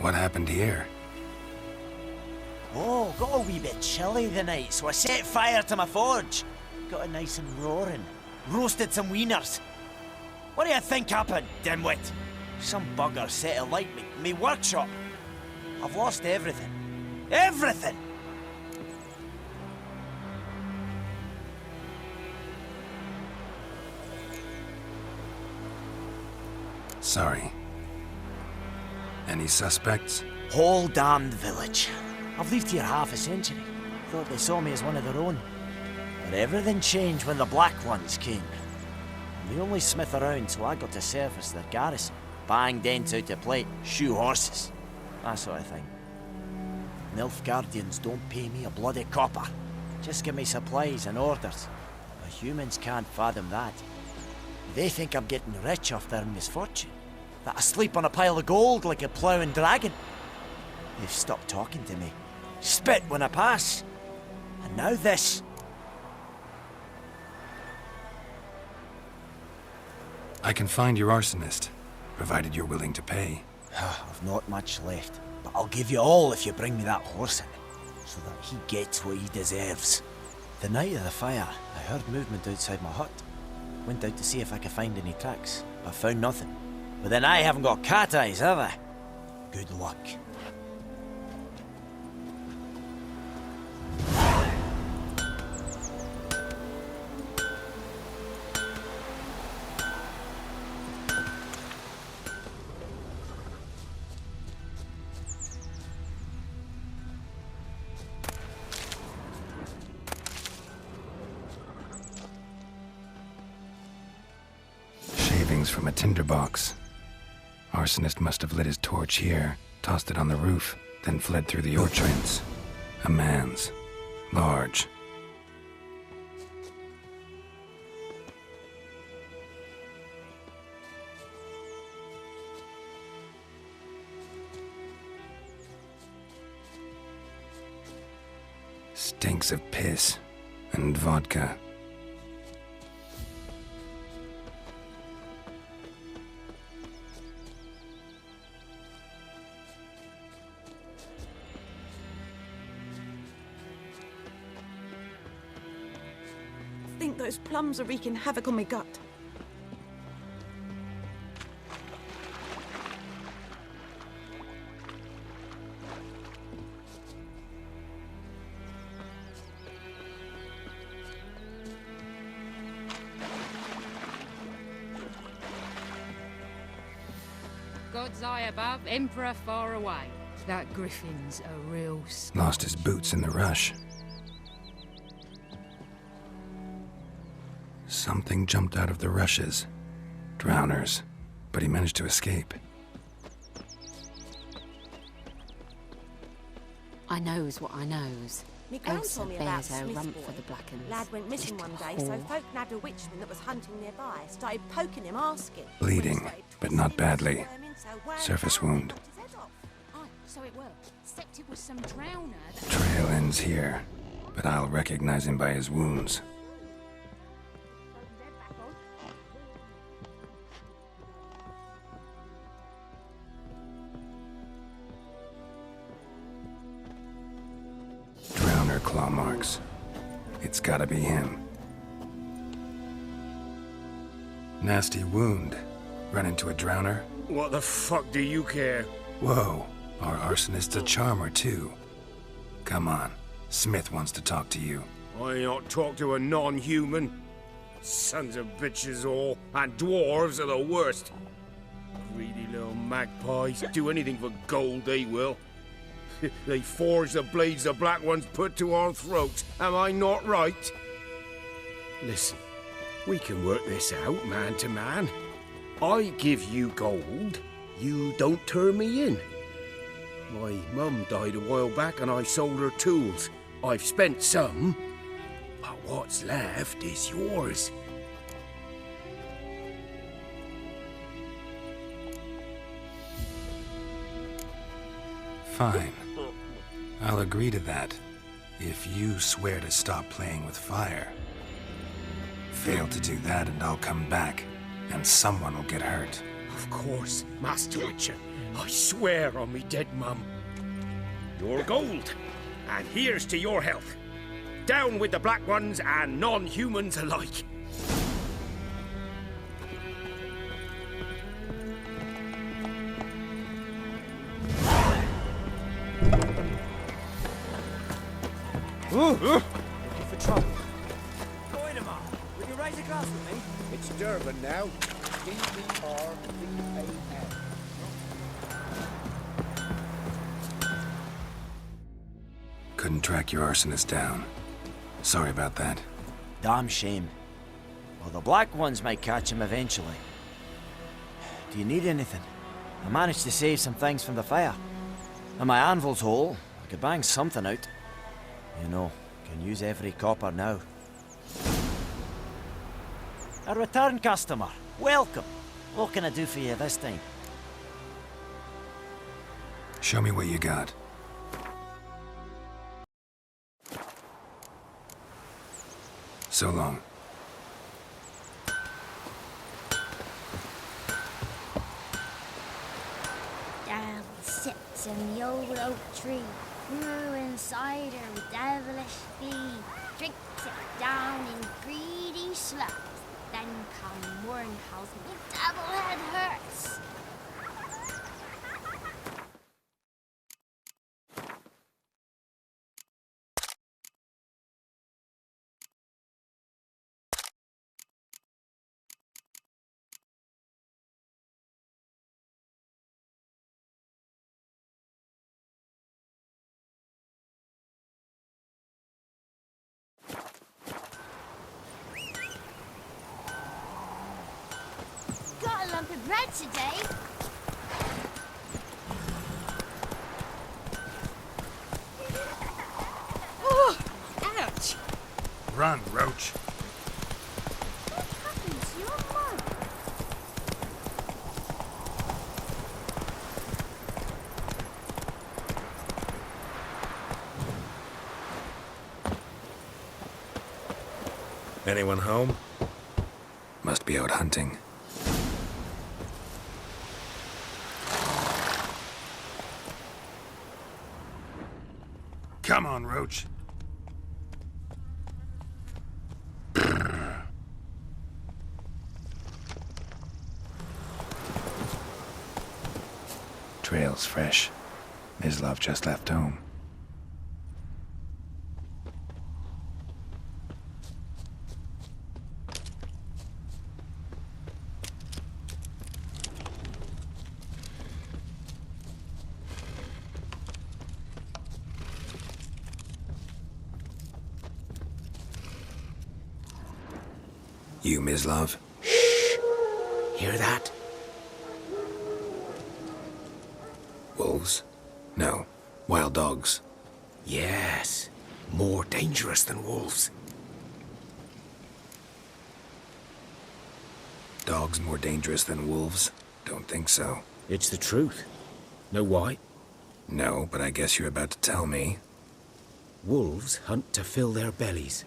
What happened here? Oh, got a wee bit chilly the night, so I set fire to my forge. Got it nice and roaring. Roasted some wieners. What do you think happened, dimwit? Some bugger set alight me workshop. I've lost everything. Everything! Sorry. Any suspects? Whole damned village. I've lived here half a century. Thought they saw me as one of their own. But everything changed when the Black Ones came. I'm the only smith around, so I got to service their garrison. Bang dents out of plate, shoe horses. That sort of thing. Nilfgaardians don't pay me a bloody copper. Just give me supplies and orders. The humans can't fathom that. They think I'm getting rich off their misfortune. That I sleep on a pile of gold like a ploughing dragon. They've stopped talking to me. Spit when I pass. And now this. I can find your arsonist, provided you're willing to pay. I've not much left, but I'll give you all if you bring me that horse in, so that he gets what he deserves. The night of the fire, I heard movement outside my hut. Went out to see if I could find any tracks, but found nothing. But then I haven't got cat eyes, have I? Good luck. From a tinderbox. Arsonist must have lit his torch here, tossed it on the roof, then fled through the orchards. A man's. Large. Stinks of piss and vodka. I think those plums are wreaking havoc on my gut. God's eye above, Emperor far away. That griffin's a real... Lost his boots in the rush. Something jumped out of the rushes. Drowners. But he managed to escape. I knows what I knows. Me gran told me about bears a Smith's rump boy. for the blackens. Lad went missing one day, so folk nabbed a witchman that was hunting nearby. Started poking him, asking. Bleeding, but not badly. Surface wound. Aye, so it were. Except it was some drowner that... Trail ends here, but I'll recognize him by his wounds. Drowner claw marks. It's gotta be him. Nasty wound. Run into a drowner? What the fuck do you care? Whoa, our arsonist's a charmer too. Come on, Smith wants to talk to you. I ain't not talk to a non-human. Sons of bitches all, and dwarves are the worst. Greedy little magpies, do anything for gold they will. They forge the blades the Black Ones put to our throats, am I not right? Listen, we can work this out man to man. I give you gold, you don't turn me in. My mum died a while back and I sold her tools. I've spent some, but what's left is yours. Fine. I'll agree to that, if you swear to stop playing with fire. Fail to do that and I'll come back, and someone will get hurt. Of course, Master Witcher. I swear on me dead mum. Your gold, and here's to your health. Down with the Black Ones and non-humans alike. Looking for trouble. Goidemar, will you raise a glass with me? It's Durban now. D-E-R-B-A-N. Couldn't track your arsonist down. Sorry about that. Damn shame. Well, the Black Ones might catch him eventually. Do you need anything? I managed to save some things from the fire. And my anvil's whole. I could bang something out. You know, can use every copper now. A return customer. Welcome. What can I do for you this time? Show me what you got. So long. Dad sits in the old oak tree, brewing cider with devilish speed. Drinks it down in greedy slugs. Then come morn calls me devil head hurts. Got a lump of bread today. Oh, ouch! Run, Roach. What happened to your mum? Anyone home? Must be out hunting. Come on, Roach. Trail's fresh. Mislav just left home. You, Mislav? Hear that? Wolves? No. Wild dogs. Yes. More dangerous than wolves. Dogs more dangerous than wolves? Don't think so. It's the truth. Know why? No, but I guess you're about to tell me. Wolves hunt to fill their bellies.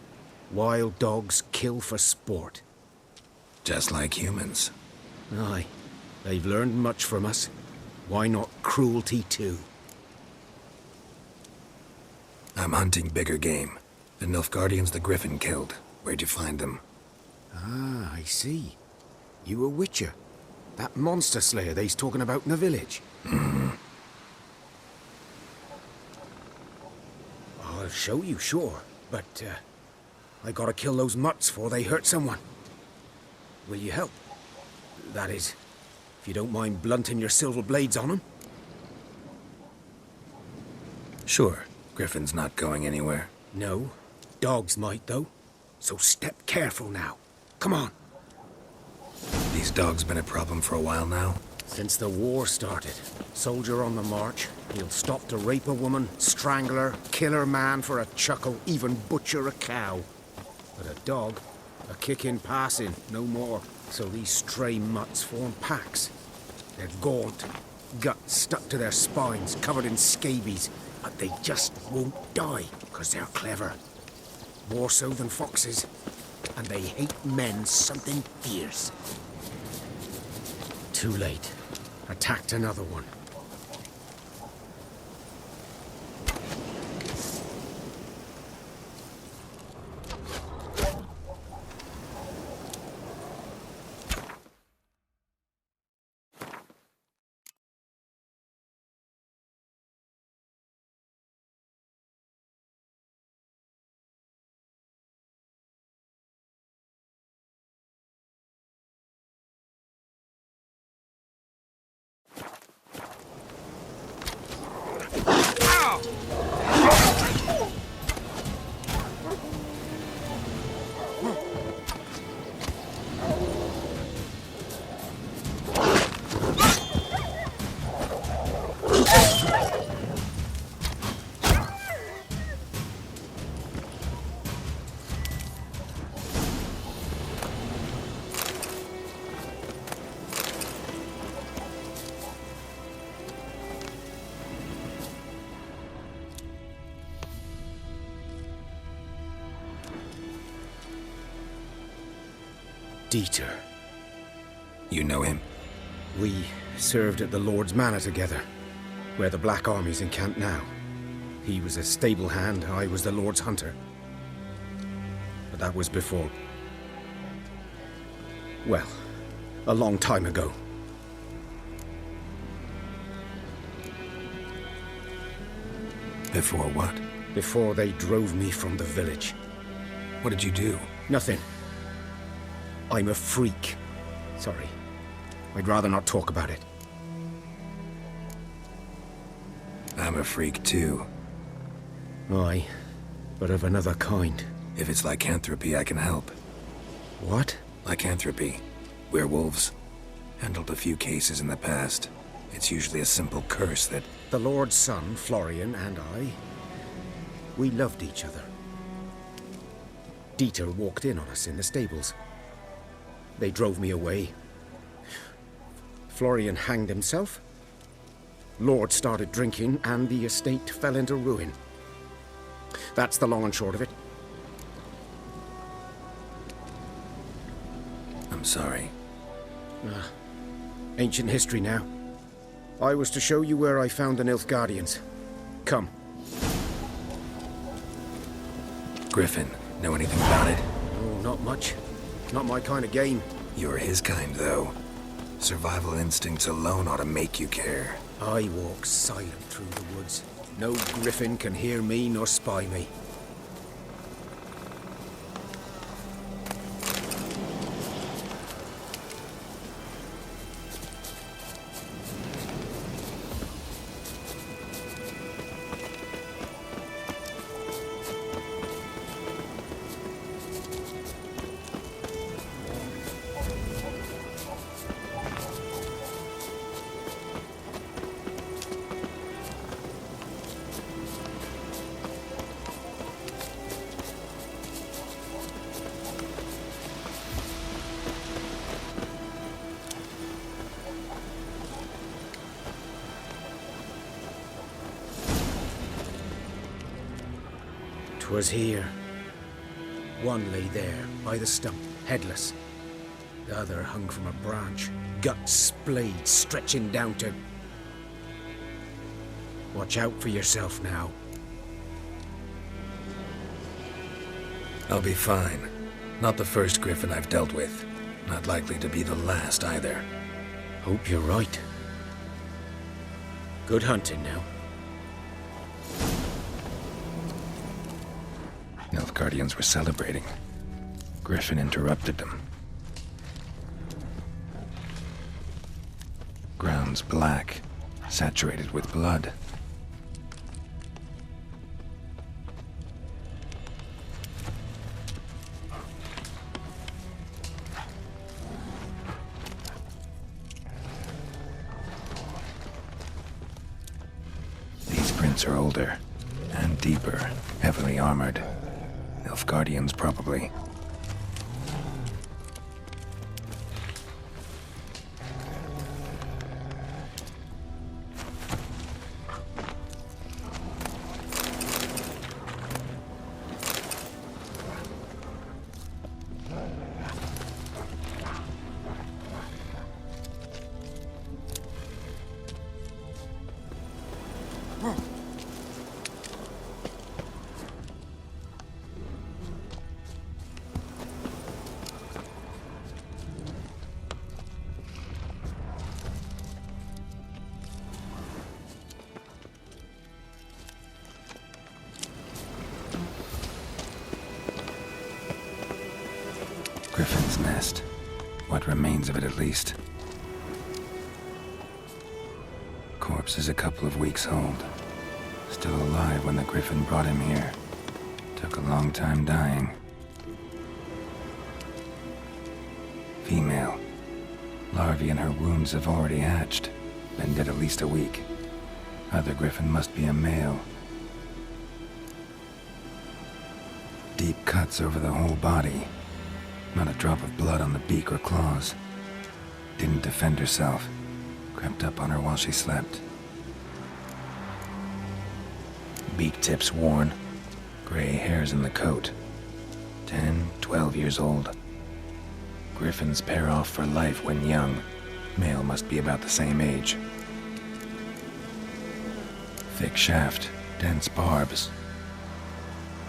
Wild dogs kill for sport. Just like humans. Aye. They've learned much from us. Why not cruelty too? I'm hunting bigger game. The Nilfgaardians the Griffin killed. Where'd you find them? Ah, I see. You a witcher. That monster slayer they's talking about in the village. I'll show you, sure. But, I gotta kill those mutts before they hurt someone. Will you help? That is, if you don't mind blunting your silver blades on them. Sure. Griffin's not going anywhere. No. Dogs might, though. So step careful now. Come on. These dogs been a problem for a while now? Since the war started. Soldier on the march. He'll stop to rape a woman, strangle her, kill her man for a chuckle, even butcher a cow. But a dog, a kick in passing, no more. So these stray mutts form packs. They're gaunt, guts stuck to their spines, covered in scabies. But they just won't die, because they're clever. More so than foxes. And they hate men something fierce. Too late. Attacked another one. Dieter. You know him? We served at the Lord's Manor together, where the Black Army's encamped now. He was a stable hand, I was the Lord's hunter. But that was before... well, a long time ago. Before what? Before they drove me from the village. What did you do? Nothing. I'm a freak. Sorry. I'd rather not talk about it. I'm a freak too. Aye, but of another kind. If it's lycanthropy, I can help. What? Lycanthropy. Werewolves. Handled a few cases in the past. It's usually a simple curse that... The Lord's son, Florian, and I... we loved each other. Dieter walked in on us in the stables. They drove me away. Florian hanged himself. Lord started drinking, and the estate fell into ruin. That's the long and short of it. I'm sorry. Ancient history now. I was to show you where I found the Nilfgaardians. Come. Griffin, know anything about it? Oh, not much. Not my kind of game. You're his kind, though. Survival instincts alone ought to make you care. I walk silent through the woods. No griffin can hear me nor spy me. Was here. One lay there, by the stump, headless. The other hung from a branch, guts splayed, stretching down to... Watch out for yourself now. I'll be fine. Not the first griffin I've dealt with. Not likely to be the last, either. Hope you're right. Good hunting now. Nilfgaardians were celebrating. Griffin interrupted them. Ground's black, saturated with blood. These prints are older and deeper, heavily armored. Nilfgaardians, probably. Griffin's nest. What remains of it, at least. Corpse is a couple of weeks old. Still alive when the Griffin brought him here. Took a long time dying. Female. Larvae in her wounds have already hatched. Been dead at least a week. Other Griffin must be a male. Deep cuts over the whole body. Not a drop of blood on the beak or claws. Didn't defend herself. Crept up on her while she slept. Beak tips worn. Gray hairs in the coat. 10, 12 years old. Griffins pair off for life when young. Male must be about the same age. Thick shaft, dense barbs.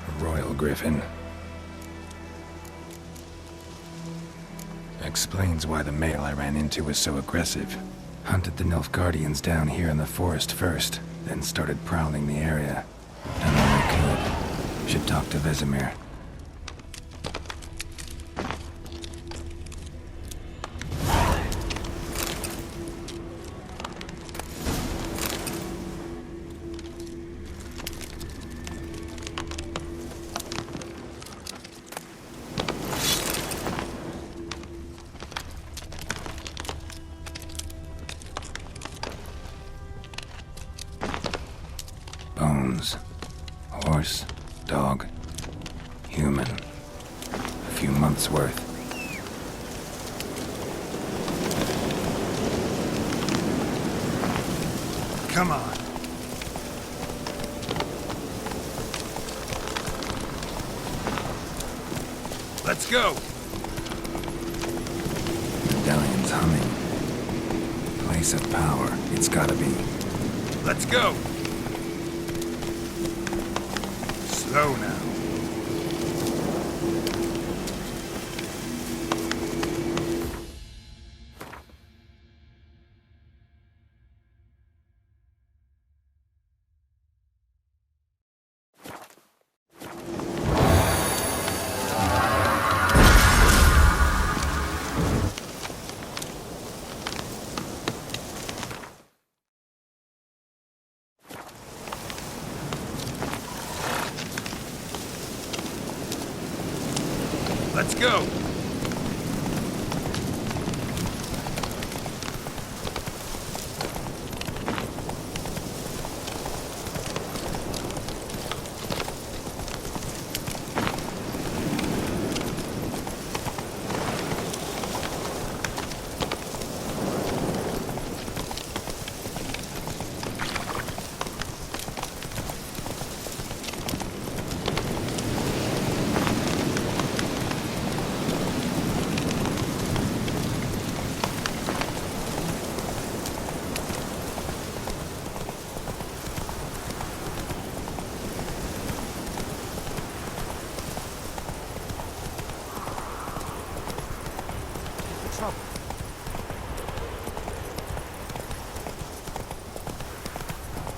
A royal griffin. Explains why the male I ran into was so aggressive. Hunted the Nilfgaardians down here in the forest first, then started prowling the area. Done all I could. Should talk to Vesemir. Bones. Horse, dog, human. A few months' worth. Come on. Let's go. Medallion's humming. Place of power, it's gotta be. Let's go. Slow now. Let's go.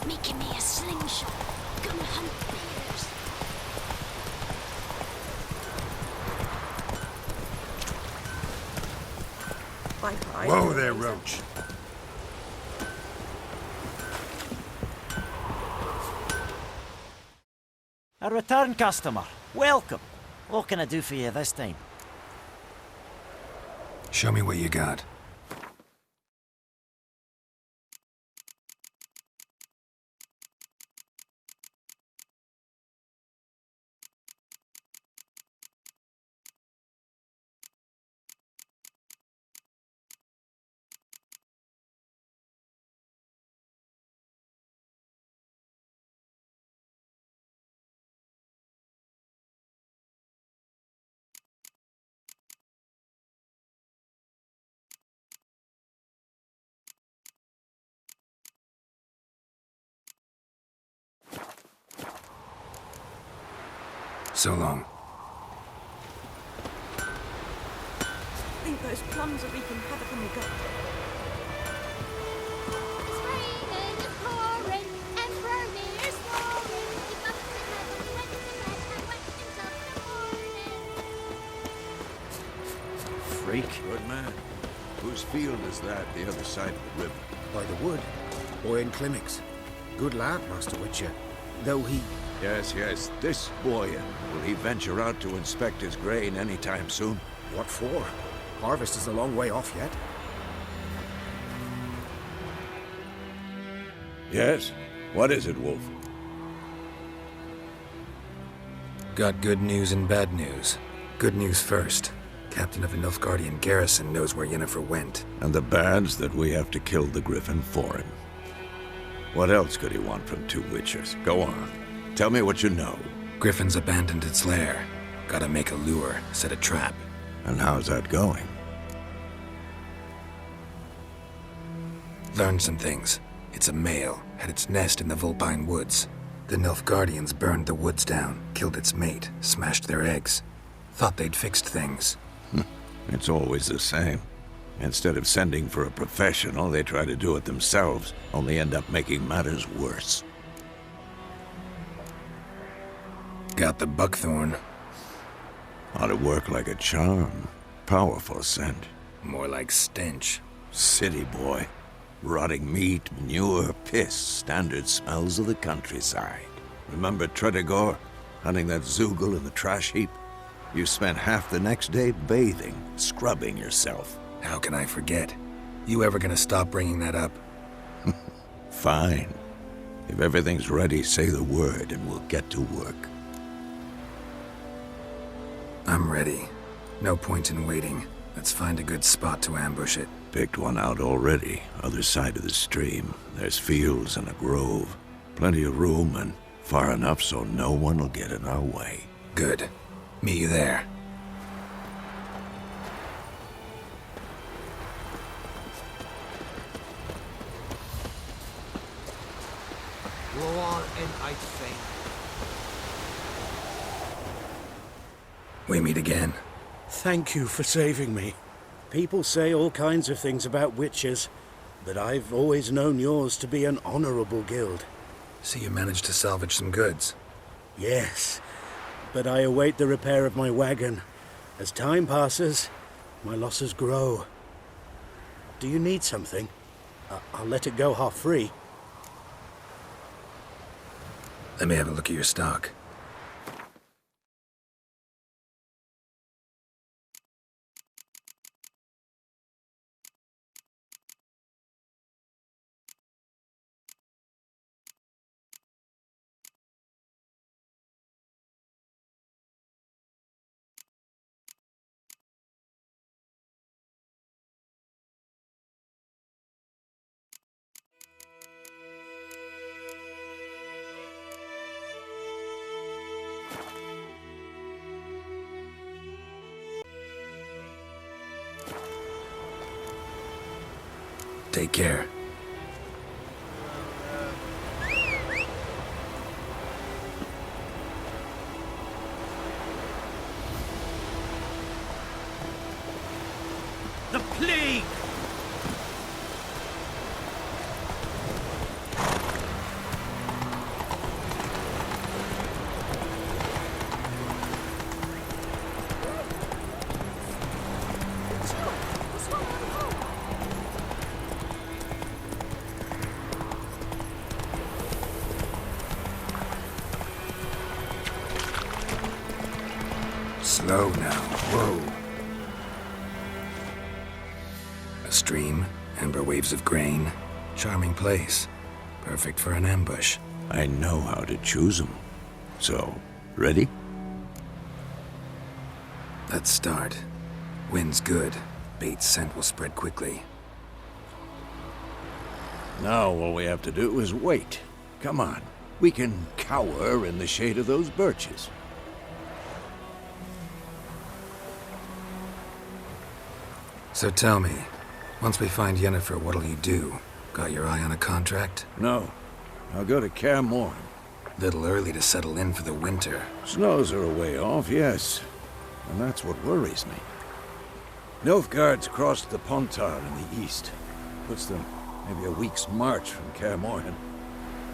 Making me a slingshot. Gonna hunt bears. Bye-bye. Whoa there, Roach. A return customer. Welcome. What can I do for you this time? Show me what you got. So long. I think those plums are wreaking havoc on the gut. It's raining, it's pouring, Emperor Mir's roaring. He comes to heaven, went to bed, and went until the morning. Reek. Good man. Whose field is that, the other side of the river? By the wood. Boy in Climmix. Good lad, Master Witcher. Though he... Yes, yes, this Boyan. Will he venture out to inspect his grain anytime soon? What for? Harvest is a long way off yet. Yes? What is it, Wolf? Got good news and bad news. Good news first. Captain of the Nilfgaardian garrison knows where Yennefer went. And the bad's that we have to kill the Griffin for him. What else could he want from two Witchers? Go on. Tell me what you know. Griffin's abandoned its lair. Gotta make a lure, set a trap. And how's that going? Learned some things. It's a male, had its nest in the Vulpine Woods. The Nilfgaardians burned the woods down, killed its mate, smashed their eggs. Thought they'd fixed things. It's always the same. Instead of sending for a professional, they try to do it themselves, only end up making matters worse. Got the buckthorn. Ought to work like a charm. Powerful scent. More like stench. City boy. Rotting meat, manure, piss, standard smells of the countryside. Remember Tredegor? Hunting that Zoogle in the trash heap? You spent half the next day bathing, scrubbing yourself. How can I forget? You ever gonna stop bringing that up? Fine. If everything's ready, say the word and we'll get to work. I'm ready. No point in waiting. Let's find a good spot to ambush it. Picked one out already, other side of the stream. There's fields and a grove. Plenty of room and far enough so no one will get in our way. Good. Meet you there. Go on in, I think. We meet again. Thank you for saving me. People say all kinds of things about witches, but I've always known yours to be an honorable guild. So you managed to salvage some goods? Yes, but I await the repair of my wagon. As time passes, my losses grow. Do you need something? I'll let it go half-free. Let me have a look at your stock. Take care. The plague! Slow now. Whoa. A stream, amber waves of grain. Charming place. Perfect for an ambush. I know how to choose them. So, ready? Let's start. Wind's good. Bait's scent will spread quickly. Now all we have to do is wait. Come on. We can cower in the shade of those birches. So tell me, once we find Yennefer, what'll you do? Got your eye on a contract? No. I'll go to Kaer Morhen. Little early to settle in for the winter. Snows are a way off, yes. And that's what worries me. Nilfgaard's crossed the Pontar in the east. Puts them maybe a week's march from Kaer Morhen.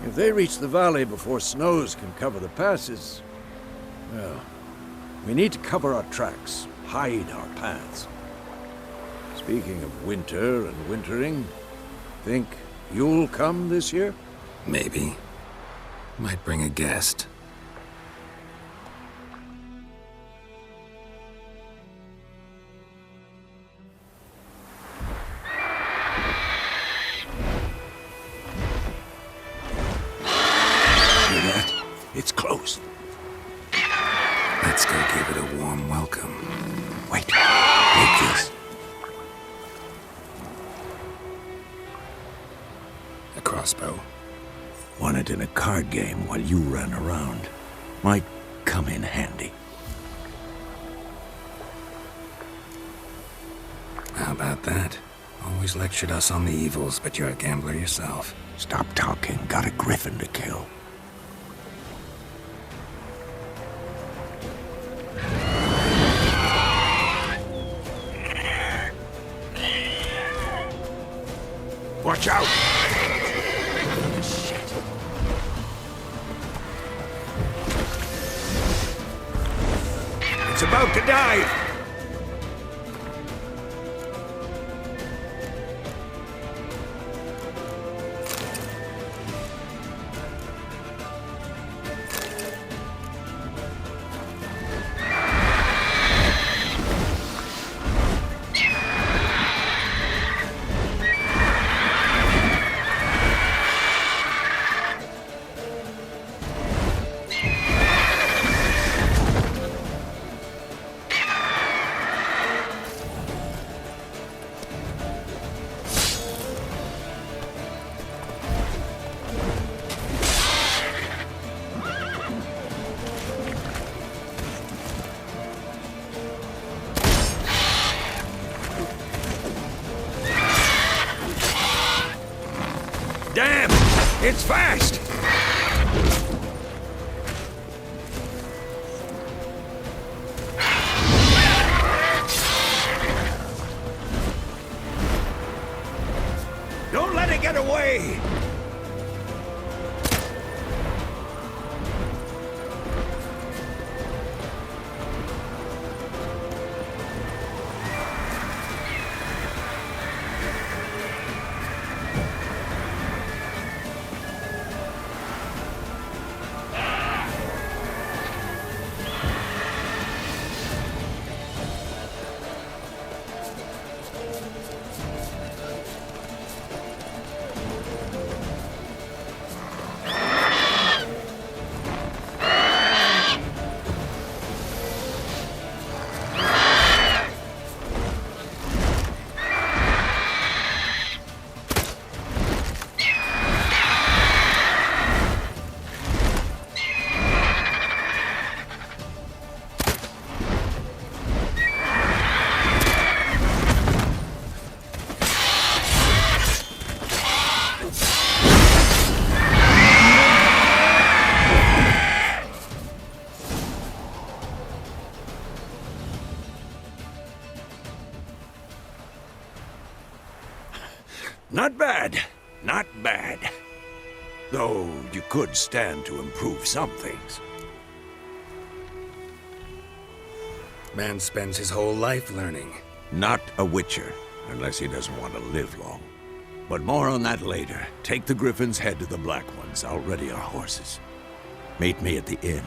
If they reach the valley before snows can cover the passes, well, we need to cover our tracks, hide our paths. Speaking of winter and wintering, think you'll come this year? Maybe. Might bring a guest. Hear that? It's close. Let's go give it a warm welcome. Wait. Take this. A crossbow. Won it in a card game while you ran around. Might come in handy. How about that? Always lectured us on the evils, but you're a gambler yourself. Stop talking. Got a griffin to kill. Watch out! Shit. It's about to dive! Damn! It's fast! Don't let it get away! Not bad. Not bad. Though you could stand to improve some things. Man spends his whole life learning. Not a witcher, unless he doesn't want to live long. But more on that later. Take the Griffin's head to the Black Ones. I'll ready our horses. Meet me at the inn.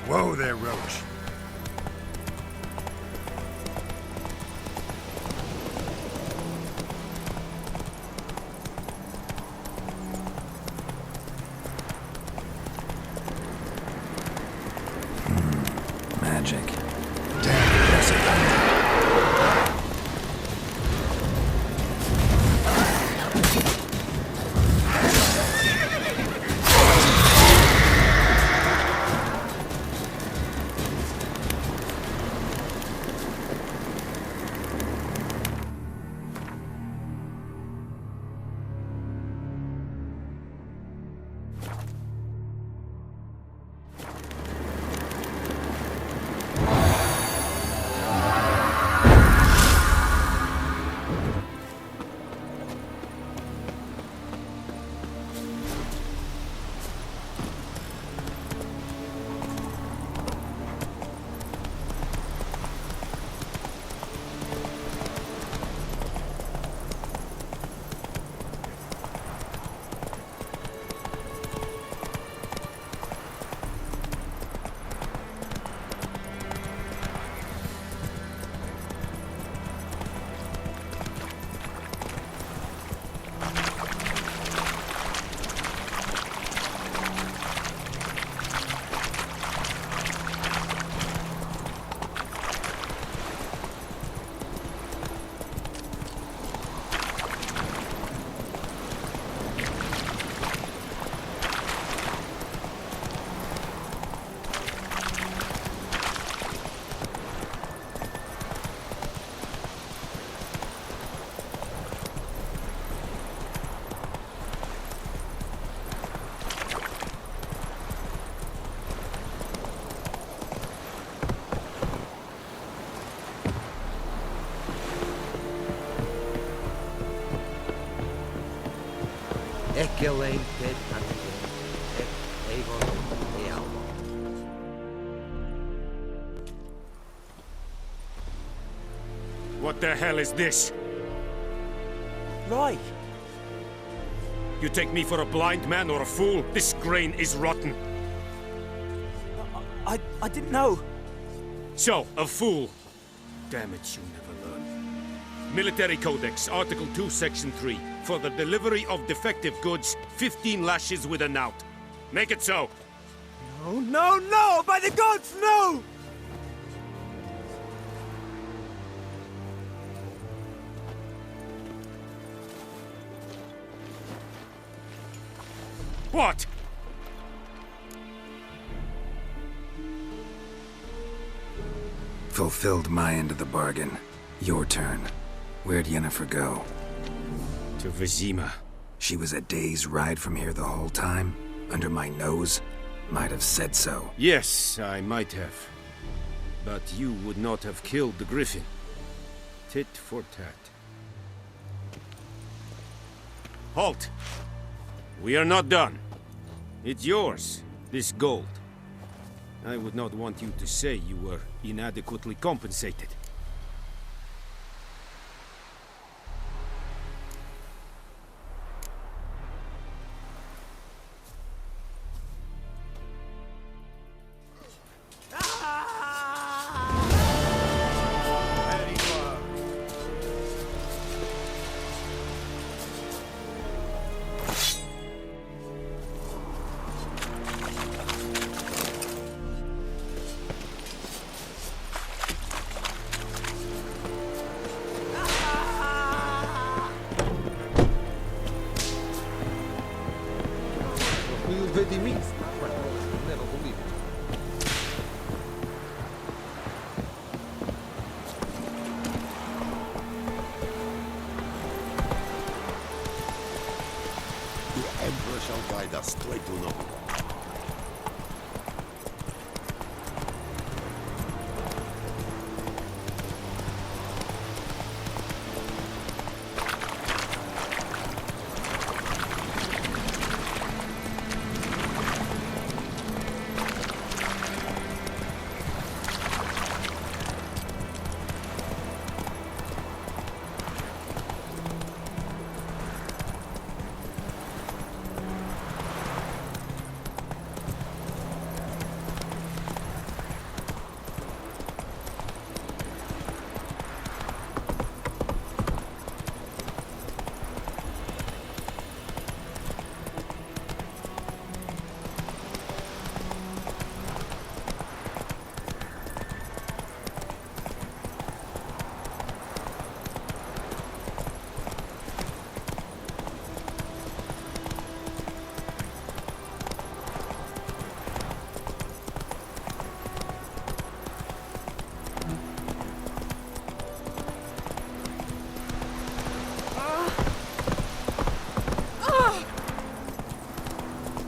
Whoa there, Roach. Magic. Damn, that's it. Gillane dead and Avon the Alba. What the hell is this? Roy! You take me for a blind man or a fool? This grain is rotten. I didn't know. So, a fool. Damn it, you never learn. Military Codex, Article 2, Section 3. For the delivery of defective goods, 15 lashes with a knout. Make it so. No, no, no! By the gods, no! What? Fulfilled my end of the bargain. Your turn. Where'd Yennefer go? To Vizima. She was a day's ride from here the whole time? Under my nose? Might have said so. Yes, I might have. But you would not have killed the Griffin. Tit for tat. Halt! We are not done. It's yours, this gold. I would not want you to say you were inadequately compensated. You vedi me? Never believe it. The Emperor shall guide us straight to Noble.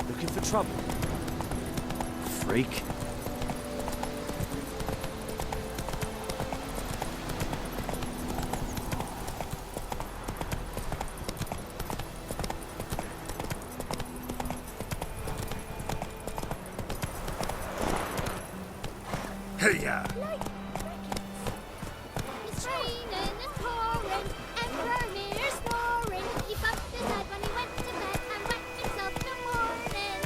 Looking for trouble? Freak. Hey-ya! It's raining, it's pouring, Emperor near snoring. He bumped his head when he went to bed and whacked himself in the morning.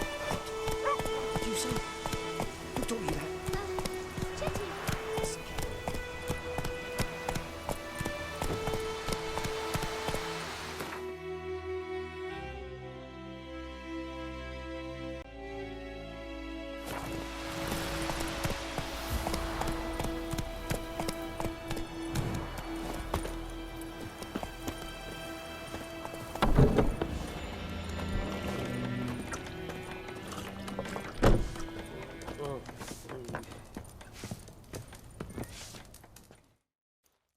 What do you say? Who told you that? Chitty.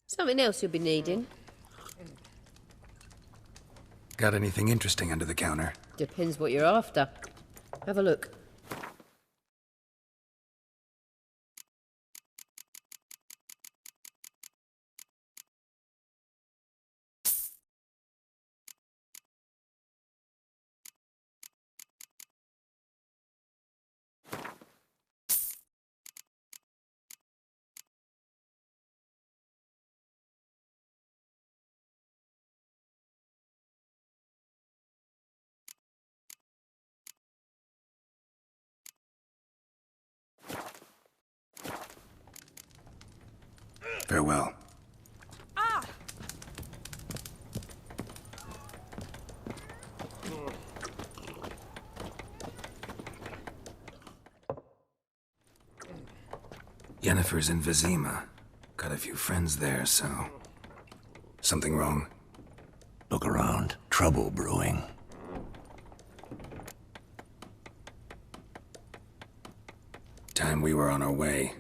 Something else you'll be needing? Got anything interesting under the counter? Depends what you're after. Have a look. Farewell. Ah! Yennefer's in Vizima. Got a few friends there, so... Something wrong? Look around. Trouble brewing. Time we were on our way.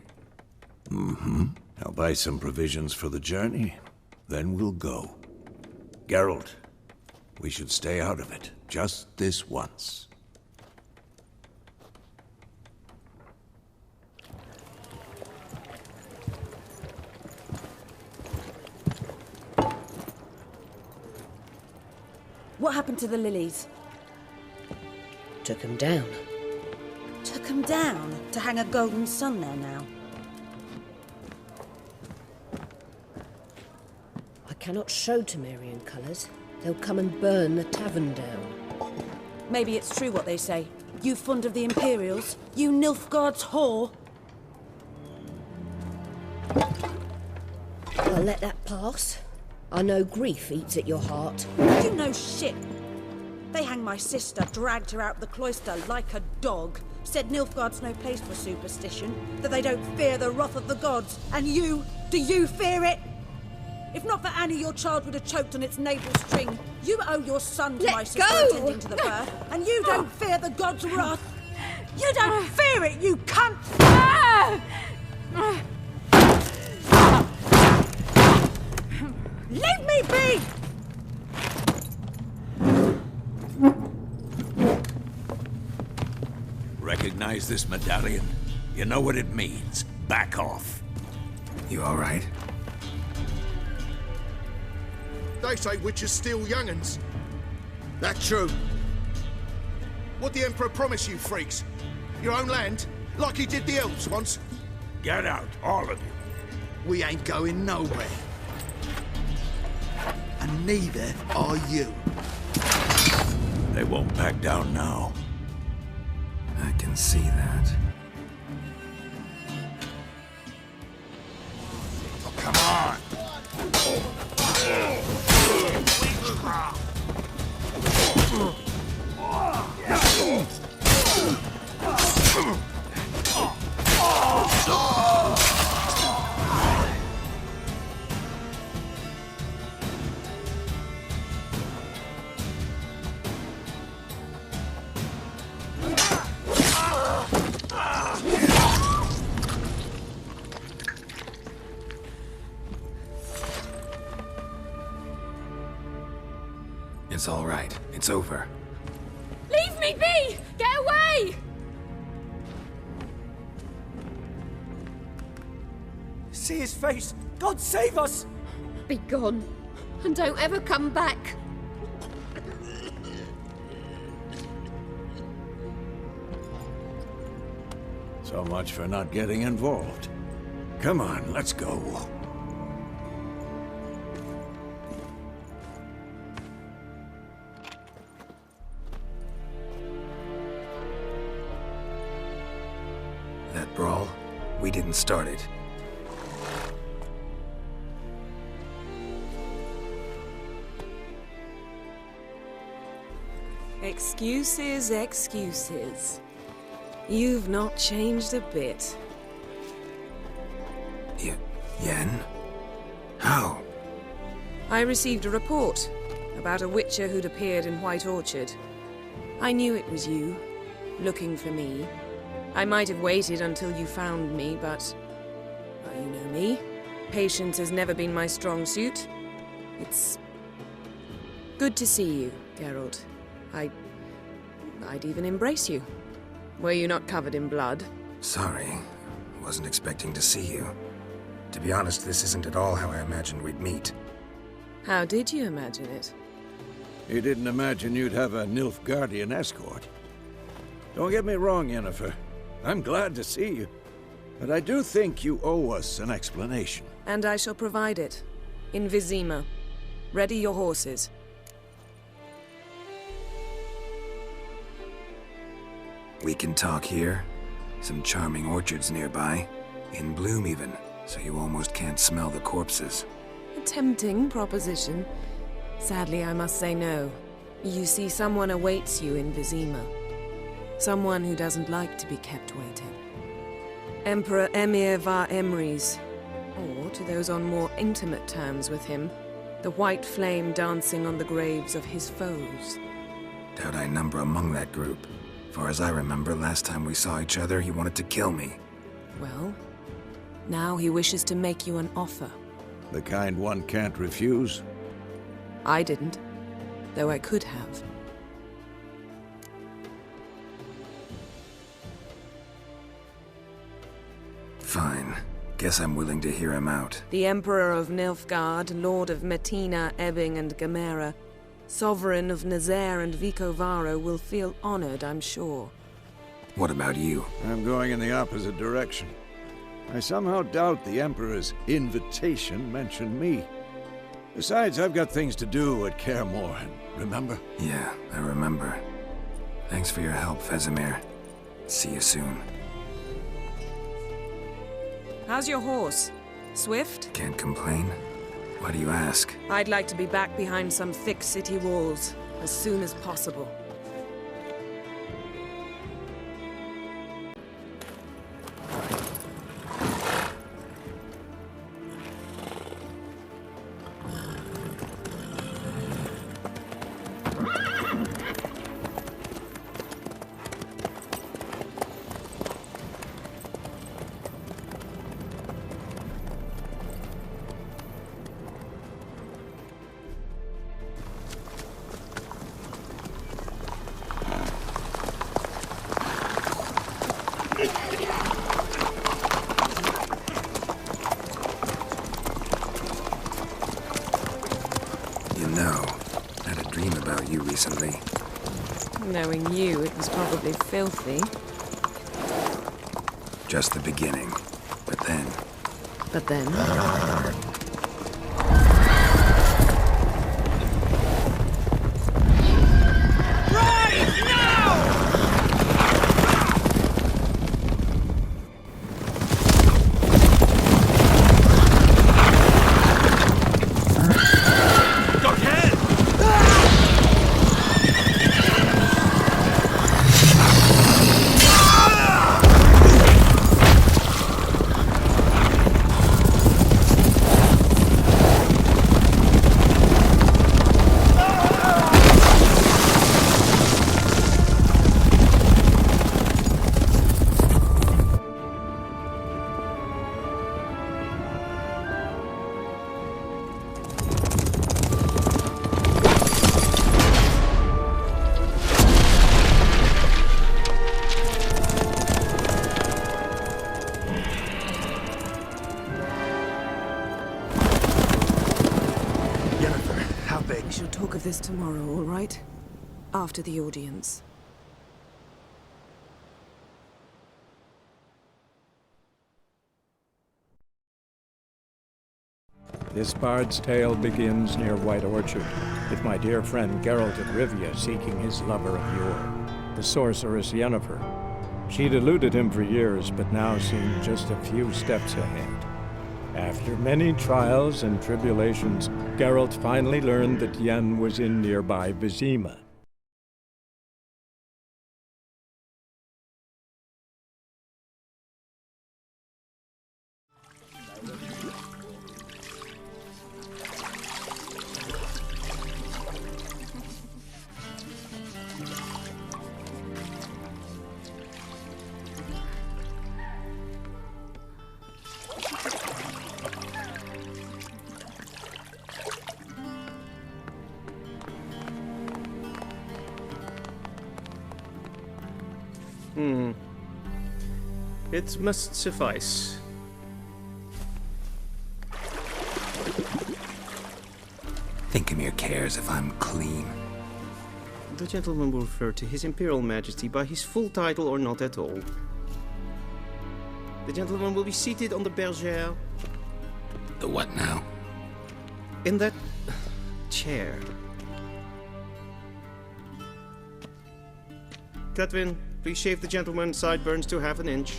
Mm-hmm. I'll buy some provisions for the journey. Then we'll go. Geralt, we should stay out of it. Just this once. What happened to the lilies? Took him down. Took them down to hang a golden sun there now. I cannot show Temerian colours. They'll come and burn the tavern down. Maybe it's true what they say. You fond of the Imperials? You Nilfgaard's whore? I'll let that pass. I know grief eats at your heart. You know shit. They hanged my sister, dragged her out the cloister like a dog. Said Nilfgaard's no place for superstition, that they don't fear the wrath of the gods. And you, do you fear it? If not for Annie, your child would have choked on its navel string. You owe your son to my sister attending to the birth, and you don't fear the gods' wrath. You don't fear it, you cunt! Leave me be! Recognize this medallion? You know what it means. Back off. You all right? They say witches steal young'uns. That true? What the Emperor promise you, freaks? Your own land? Like he did the elves once? Get out, all of you. We ain't going nowhere. And neither are you. They won't back down now. I can see that. Oh, come on! It's all right. It's over. Leave me be! Get away! See his face! God save us! Be gone, and don't ever come back. So much for not getting involved. Come on, let's go. That brawl, we didn't start it. Excuses, excuses. You've not changed a bit. Yen? How? I received a report about a witcher who'd appeared in White Orchard. I knew it was you, looking for me. I might have waited until you found me, but... well, you know me. Patience has never been my strong suit. It's... good to see you, Geralt. I'd even embrace you. Were you not covered in blood? Sorry. Wasn't expecting to see you. To be honest, this isn't at all how I imagined we'd meet. How did you imagine it? You didn't imagine you'd have a Nilfgaardian escort. Don't get me wrong, Yennefer. I'm glad to see you. But I do think you owe us an explanation. And I shall provide it. In Vizima. Ready your horses. We can talk here. Some charming orchards nearby. In bloom, even. So you almost can't smell the corpses. A tempting proposition. Sadly, I must say no. You see, someone awaits you in Vizima. Someone who doesn't like to be kept waiting. Emperor Emir var Emrys. Or, to those on more intimate terms with him, the white flame dancing on the graves of his foes. Doubt I number among that group. Far as I remember, last time we saw each other, he wanted to kill me. Well, now he wishes to make you an offer. The kind one can't refuse? I didn't, though I could have. Fine. Guess I'm willing to hear him out. The Emperor of Nilfgaard, Lord of Metina, Ebbing and Gamera, Sovereign of Nazaire and Vicovaro will feel honored, I'm sure. What about you? I'm going in the opposite direction. I somehow doubt the Emperor's invitation mentioned me. Besides, I've got things to do at Kaer Morhen, remember? Yeah, I remember. Thanks for your help, Vesemir. See you soon. How's your horse? Swift? Can't complain. Why do you ask? I'd like to be back behind some thick city walls as soon as possible. You know, I had a dream about you recently. Knowing you, it was probably filthy. Just the beginning. But then... But then? Talk of this tomorrow, all right? After the audience. This bard's tale begins near White Orchard, with my dear friend Geralt of Rivia seeking his lover of yore, the sorceress Yennefer. She'd eluded him for years, but now seemed just a few steps ahead. After many trials and tribulations, Geralt finally learned that Yen was in nearby Vizima. It must suffice. Thinkemere cares if I'm clean. The gentleman will refer to His Imperial Majesty by his full title or not at all. The gentleman will be seated on the bergère. The what now? In that chair. Cletwin, please shave the gentleman's sideburns to 1/2 inch.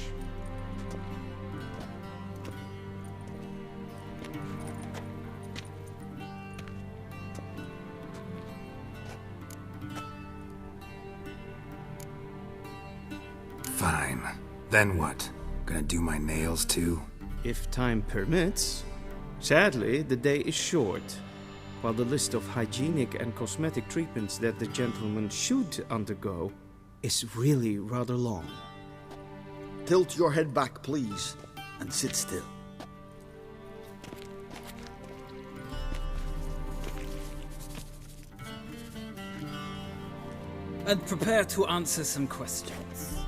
Then what? Gonna do my nails too? If time permits. Sadly, the day is short, while the list of hygienic and cosmetic treatments that the gentleman should undergo is really rather long. Tilt your head back, please, and sit still. And prepare to answer some questions.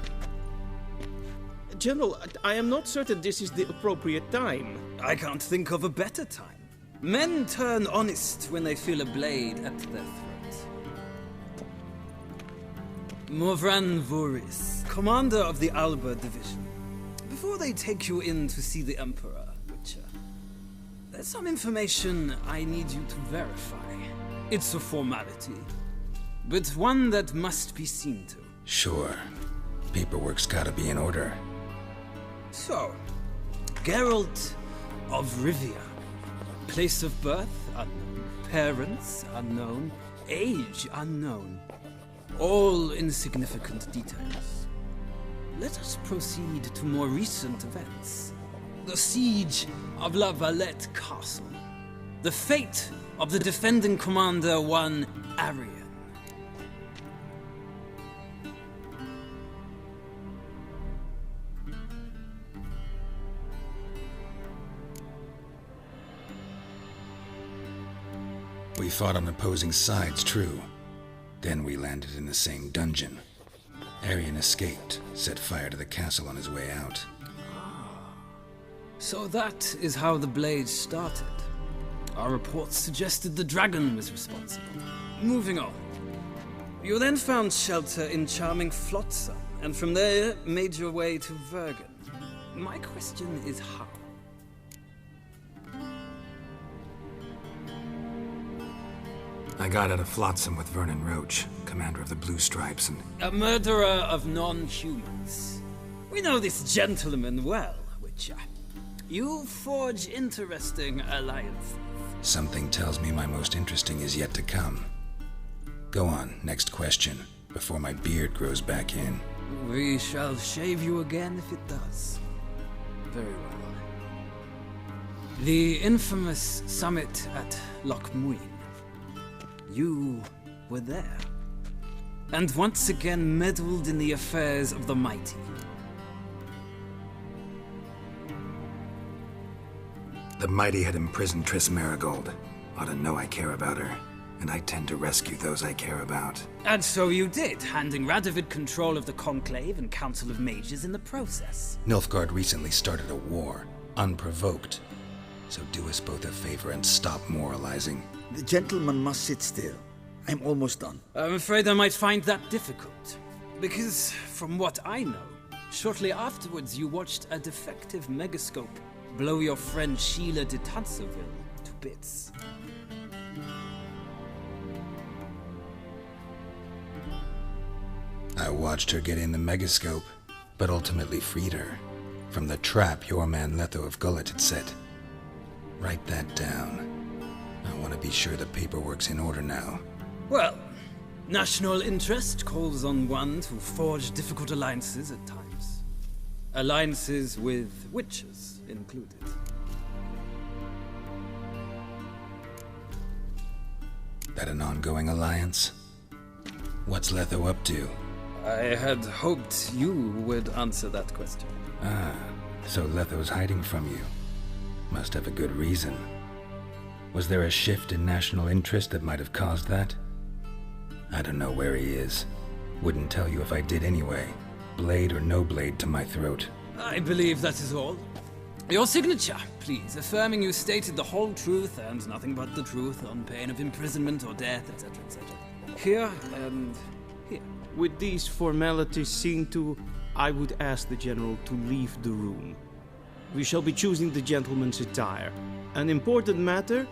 General, I am not certain this is the appropriate time. I can't think of a better time. Men turn honest when they feel a blade at their throat. Morvran Voorhis, commander of the Alba Division. Before they take you in to see the Emperor, Witcher, there's some information I need you to verify. It's a formality, but one that must be seen to. Sure. Paperwork's gotta be in order. So, Geralt of Rivia. Place of birth unknown. Parents unknown. Age unknown. All insignificant details. Let us proceed to more recent events. The siege of La Valette Castle. The fate of the defending commander, one Arian. We fought on opposing sides, true. Then we landed in the same dungeon. Arian escaped, set fire to the castle on his way out. So that is how the Blade started. Our reports suggested the dragon was responsible. Moving on. You then found shelter in charming Flotsam, and from there made your way to Vergen. My question is how? I got out of Flotsam with Vernon Roach, commander of the Blue Stripes, and... A murderer of non-humans. We know this gentleman well, Witcher. You forge interesting alliances. Something tells me my most interesting is yet to come. Go on, next question, before my beard grows back in. We shall shave you again if it does. Very well. The infamous summit at Loch Muin. You were there. And once again meddled in the affairs of the mighty. The mighty had imprisoned Triss Merigold. Ought to know I care about her, and I tend to rescue those I care about. And so you did, handing Radovid control of the Conclave and Council of Mages in the process. Nilfgaard recently started a war, unprovoked. So do us both a favor and stop moralizing. The gentleman must sit still. I'm almost done. I'm afraid I might find that difficult. Because, from what I know, shortly afterwards you watched a defective megascope blow your friend Sheila de Tanserville to bits. I watched her get in the megascope, but ultimately freed her from the trap your man Letho of Gullet had set. Write that down. I want to be sure the paperwork's in order now. Well, national interest calls on one to forge difficult alliances at times. Alliances with witches included. That an ongoing alliance? What's Letho up to? I had hoped you would answer that question. Ah, so Letho's hiding from you. Must have a good reason. Was there a shift in national interest that might have caused that? I don't know where he is. Wouldn't tell you if I did anyway. Blade or no blade to my throat. I believe that is all. Your signature, please, affirming you stated the whole truth and nothing but the truth on pain of imprisonment or death, etc., etc. Here and here. With these formalities seen to, I would ask the General to leave the room. We shall be choosing the gentleman's attire. An important matter,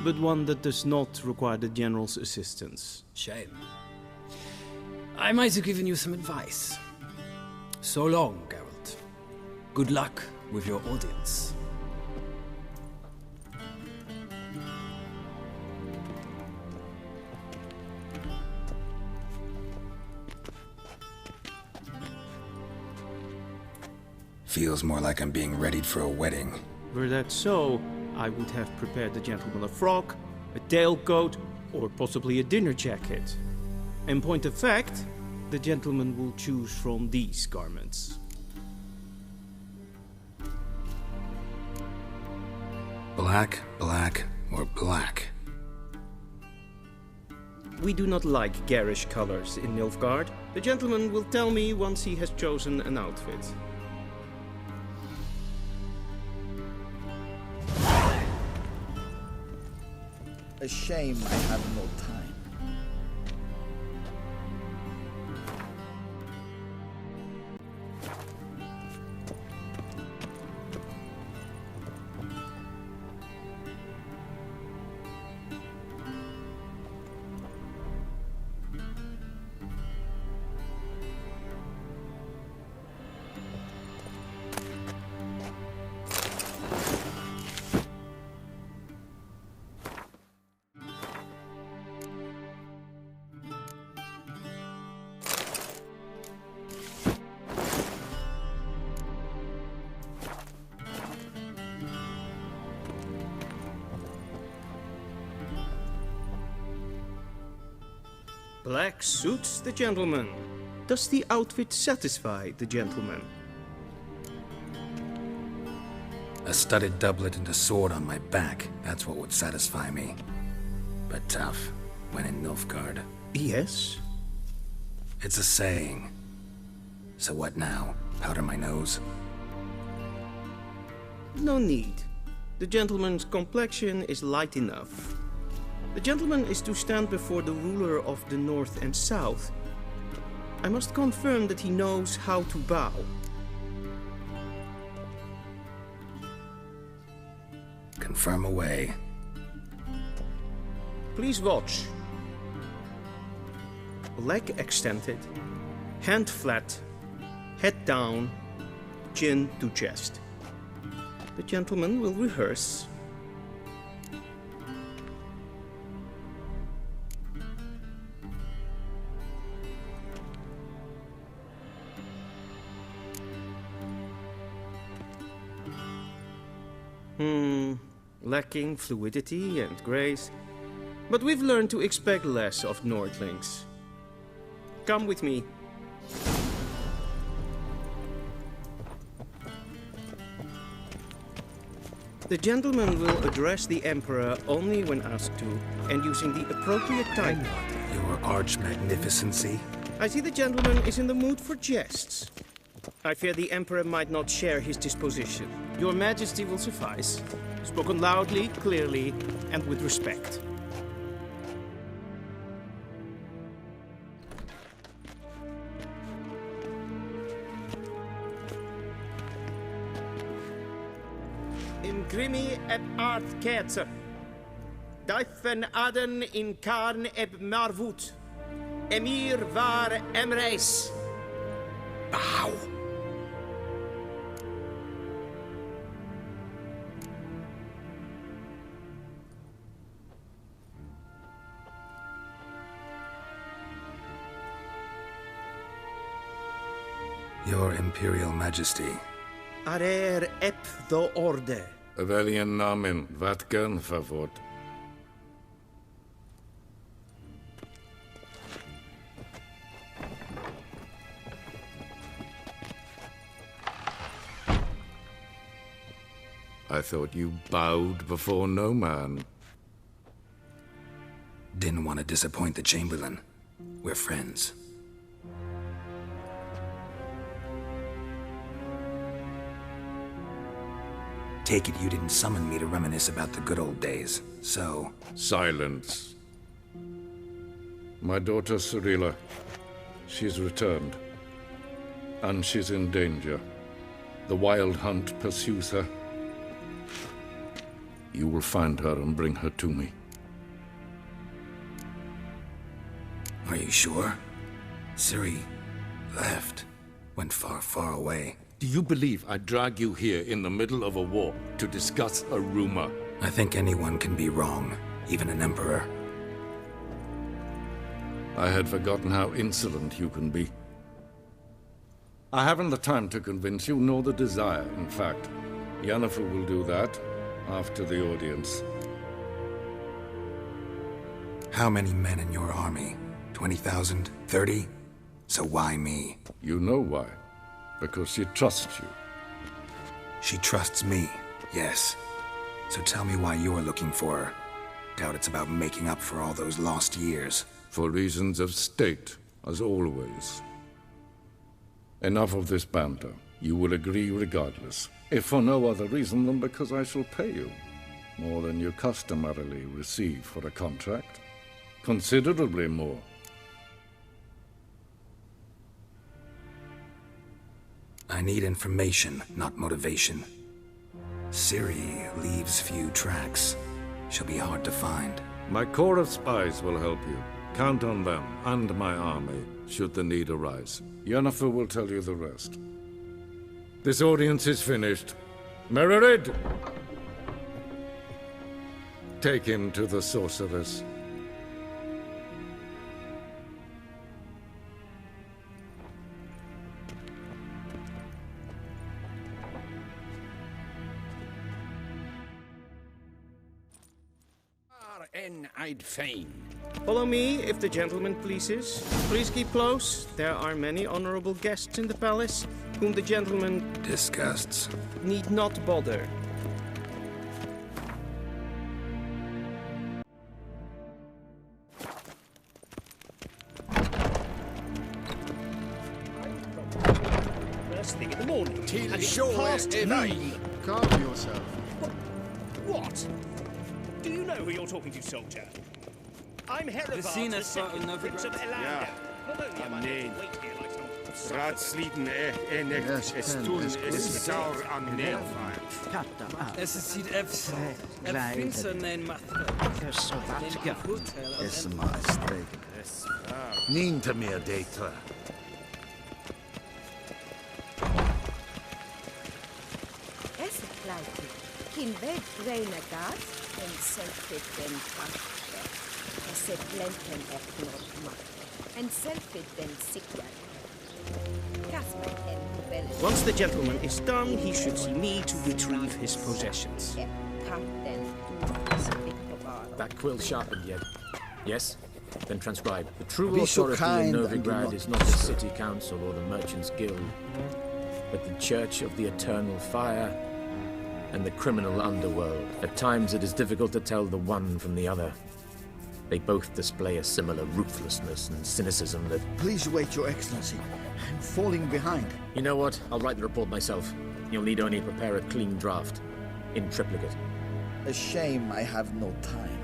but one that does not require the General's assistance. Shame. I might have given you some advice. So long, Geralt. Good luck with your audience. Feels more like I'm being readied for a wedding. Were that so, I would have prepared the gentleman a frock, a tailcoat, or possibly a dinner jacket. In point of fact, the gentleman will choose from these garments. Black, black, or black? We do not like garish colors in Nilfgaard. The gentleman will tell me once he has chosen an outfit. A shame I have no time. Black suits the gentleman. Does the outfit satisfy the gentleman? A studded doublet and a sword on my back, that's what would satisfy me. But tough, when in Nilfgaard. Yes? It's a saying. So what now? Powder my nose? No need. The gentleman's complexion is light enough. The gentleman is to stand before the ruler of the North and South. I must confirm that he knows how to bow. Confirm away. Please watch. Leg extended, hand flat, head down, chin to chest. The gentleman will rehearse. Lacking fluidity and grace, but we've learned to expect less of Nordlings. Come with me. The gentleman will address the Emperor only when asked to, and using the appropriate title. Your Arch-Magnificency? I see the gentleman is in the mood for jests. I fear the Emperor might not share his disposition. Your Majesty will suffice. Spoken loudly, clearly, and with respect. Imgrimi eb art ketzer. Daifen aden in karn eb marvut. Emir var emreis. Bow. Your Imperial Majesty. Arer ep the orde. Velian namen, vatgen favort. I thought you bowed before no man. Didn't want to disappoint the Chamberlain. We're friends. Take it you didn't summon me to reminisce about the good old days, so... Silence. My daughter Cirilla, she's returned. And she's in danger. The Wild Hunt pursues her. You will find her and bring her to me. Are you sure? Ciri left. Went far, far away. Do you believe I'd drag you here in the middle of a war to discuss a rumor? I think anyone can be wrong, even an emperor. I had forgotten how insolent you can be. I haven't the time to convince you, nor the desire, in fact. Yennefer will do that after the audience. How many men in your army? 20,000? 30? So why me? You know why. Because she trusts you. She trusts me, yes. So tell me why you're looking for her. Doubt it's about making up for all those lost years. For reasons of state, as always. Enough of this banter. You will agree regardless. If for no other reason than because I shall pay you. More than you customarily receive for a contract. Considerably more. I need information, not motivation. Ciri leaves few tracks. She'll be hard to find. My corps of spies will help you. Count on them, and my army, should the need arise. Yennefer will tell you the rest. This audience is finished. Mererid! Take him to the sorceress. I'd fain. Follow me, if the gentleman pleases. Please keep close. There are many honorable guests in the palace, whom the gentleman disgusts. Need not bother. First thing in the morning. Till and it's sure past noon. Calm yourself. What? Do you know who you're talking to, soldier? I'm Herivard, The scene the is fought in second Prince of Novigrad. Elanda. Ja. Not only am I Nee. not wait here like some... Ratslieden echt Yes, es pen, tun es es sauer an Neelfire. Es is hier Epson. Finse nein Mathre. Es maestrig. Ninte mir detra. Es gleiche. Kin weg reine gas en selfit den pachte. Es se blenten eknot machte. En selfit den sikja. Casper en rebellion. Once the gentleman is done, he should see me to retrieve his possessions. That quill sharpened yet? Yes? Then transcribe. The true Be so authority kind in and do Novigrad not is not the disturb. city council or the merchants guild, but the Church of the Eternal Fire and the criminal underworld. At times it is difficult to tell the one from the other. They both display a similar ruthlessness and cynicism that... Please wait, Your Excellency. I'm falling behind. You know what? I'll write the report myself. You'll need only prepare a clean draft. In triplicate. A shame I have no time.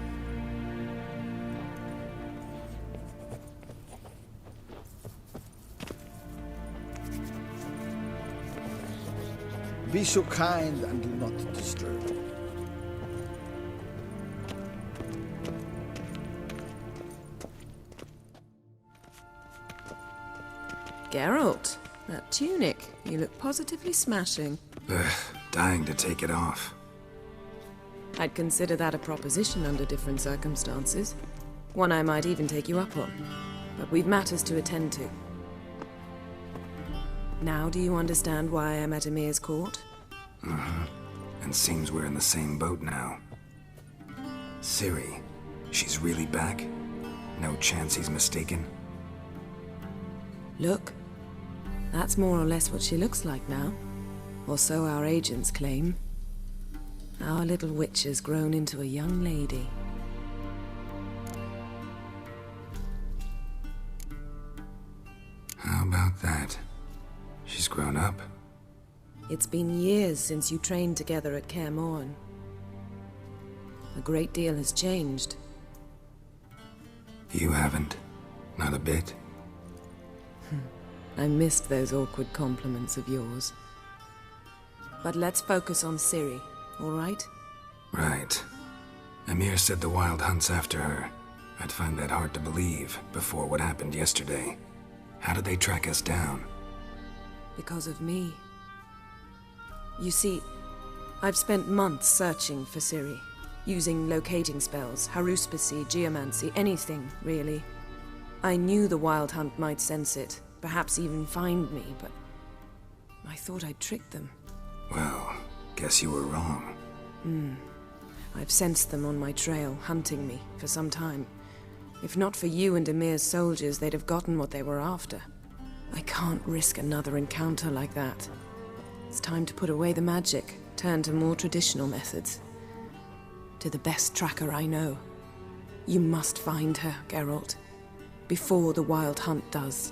Be so kind and do not disturb. Geralt, that tunic. You look positively smashing. Ugh, dying to take it off. I'd consider that a proposition under different circumstances. One I might even take you up on. But we've matters to attend to. Now do you understand why I'm at Emir's court? Uh-huh. And seems we're in the same boat now. Ciri, she's really back? No chance he's mistaken? Look. That's more or less what she looks like now. Or so our agents claim. Our little witch has grown into a young lady. How about that? She's grown up. It's been years since you trained together at Kaer Morhen. A great deal has changed. You haven't. Not a bit. I missed those awkward compliments of yours. But let's focus on Ciri, all right? Right. Emir said the Wild Hunt's after her. I'd find that hard to believe before what happened yesterday. How did they track us down? Because of me. You see, I've spent months searching for Ciri, using locating spells, haruspicy, geomancy, anything, really. I knew the Wild Hunt might sense it, perhaps even find me, but I thought I'd tricked them. Well, guess you were wrong. I've sensed them on my trail, hunting me, for some time. If not for you and Emir's soldiers, they'd have gotten what they were after. I can't risk another encounter like that. It's time to put away the magic, turn to more traditional methods. To the best tracker I know. You must find her, Geralt, before the Wild Hunt does.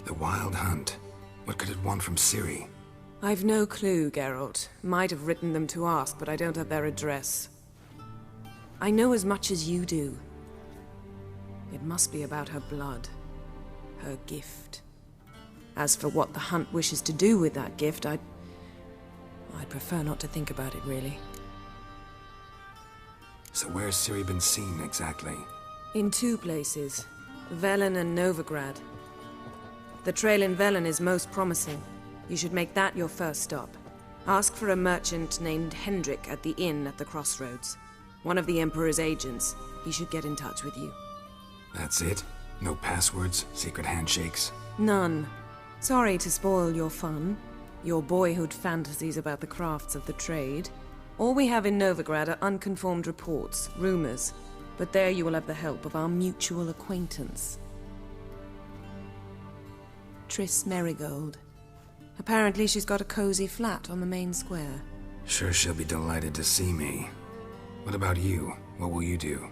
The Wild Hunt. What could it want from Ciri? I've no clue, Geralt. Might have written them to ask, but I don't have their address. I know as much as you do. It must be about her blood. Her gift. As for what the Hunt wishes to do with that gift, I'd prefer not to think about it, really. So where's Ciri been seen, exactly? In 2 places. Velen and Novigrad. The trail in Velen is most promising. You should make that your first stop. Ask for a merchant named Hendrik at the inn at the crossroads. One of the Emperor's agents. He should get in touch with you. That's it? No passwords? Secret handshakes? None. Sorry to spoil your fun. Your boyhood fantasies about the crafts of the trade. All we have in Novigrad are unconfirmed reports, rumors. But there you will have the help of our mutual acquaintance. Triss Merigold. Apparently she's got a cozy flat on the main square. Sure she'll be delighted to see me. What about you? What will you do?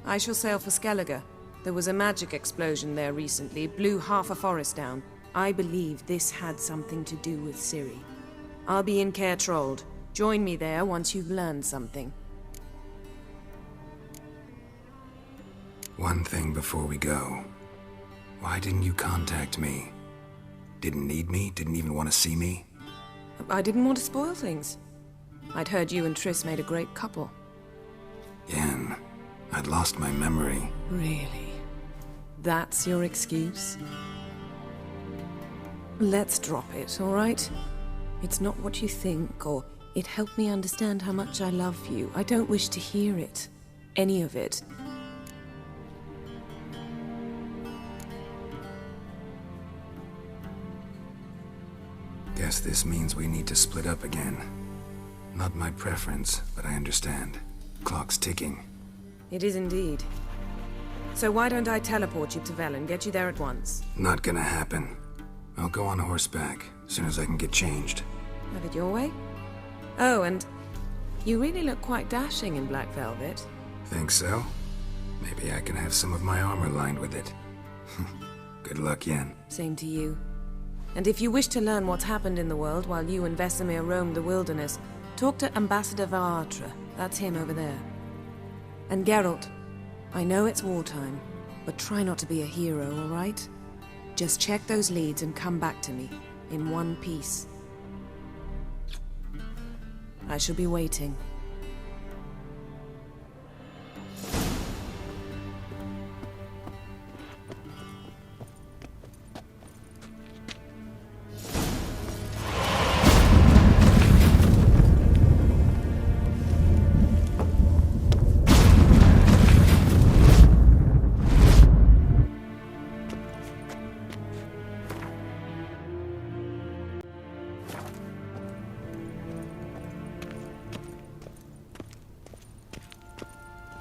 I shall sail for Skellige. There was a magic explosion there recently, blew half a forest down. I believe this had something to do with Ciri. I'll be in Caer Trold. Join me there once you've learned something. One thing before we go. Why didn't you contact me? Didn't need me? Didn't even want to see me? I didn't want to spoil things. I'd heard you and Triss made a great couple. Yen, I'd lost my memory. Really? That's your excuse? Let's drop it, all right? It's not what you think, or it helped me understand how much I love you. I don't wish to hear it. Any of it. Guess this means we need to split up again. Not my preference, but I understand. Clock's ticking. It is indeed. So why don't I teleport you to Velen, get you there at once? Not gonna happen. I'll go on horseback, as soon as I can get changed. Have it your way? Oh, and you really look quite dashing in black velvet. Think so? Maybe I can have some of my armor lined with it. Good luck, Yen. Same to you. And if you wish to learn what's happened in the world while you and Vesemir roamed the wilderness, talk to Ambassador Varatra. That's him over there. And Geralt, I know it's wartime, but try not to be a hero, all right? Just check those leads and come back to me, in one piece. I shall be waiting.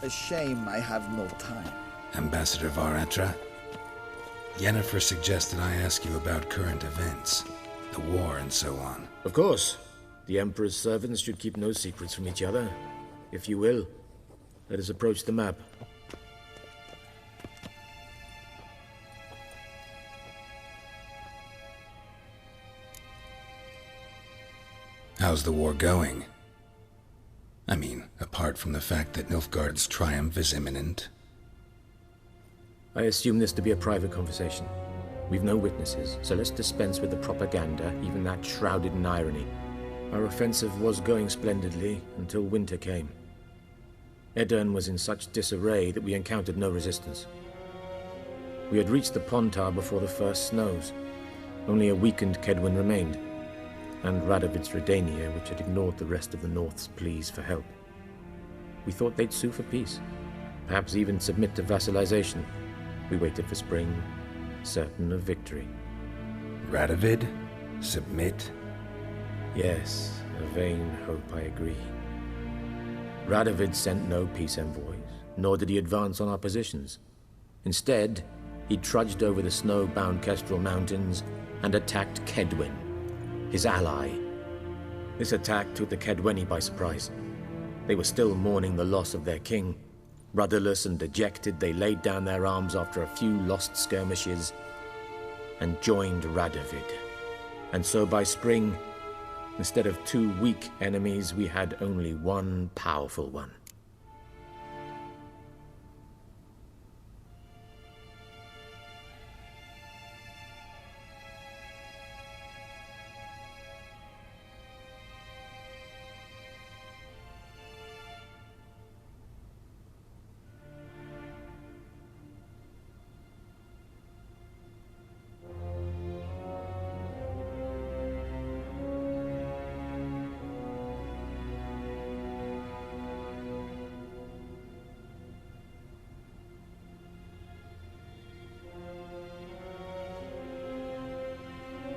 A shame I have no time. Ambassador Varatra? Yennefer suggested I ask you about current events, the war and so on. Of course. The Emperor's servants should keep no secrets from each other. If you will, let us approach the map. How's the war going? I mean, apart from the fact that Nilfgaard's triumph is imminent. I assume this to be a private conversation. We've no witnesses, so let's dispense with the propaganda, even that shrouded in irony. Our offensive was going splendidly until winter came. Edirn was in such disarray that we encountered no resistance. We had reached the Pontar before the first snows. Only a weakened Kedwin remained, and Radovid's Redania, which had ignored the rest of the North's pleas for help. We thought they'd sue for peace, perhaps even submit to vassalization. We waited for spring, certain of victory. Radovid? Submit? Yes, a vain hope, I agree. Radovid sent no peace envoys, nor did he advance on our positions. Instead, he trudged over the snow-bound Kestrel Mountains and attacked Kedwen, his ally. This attack took the Kedweni by surprise. They were still mourning the loss of their king. Rudderless and dejected, they laid down their arms after a few lost skirmishes and joined Radovid. And so by spring, instead of 2 weak enemies, we had only one powerful one.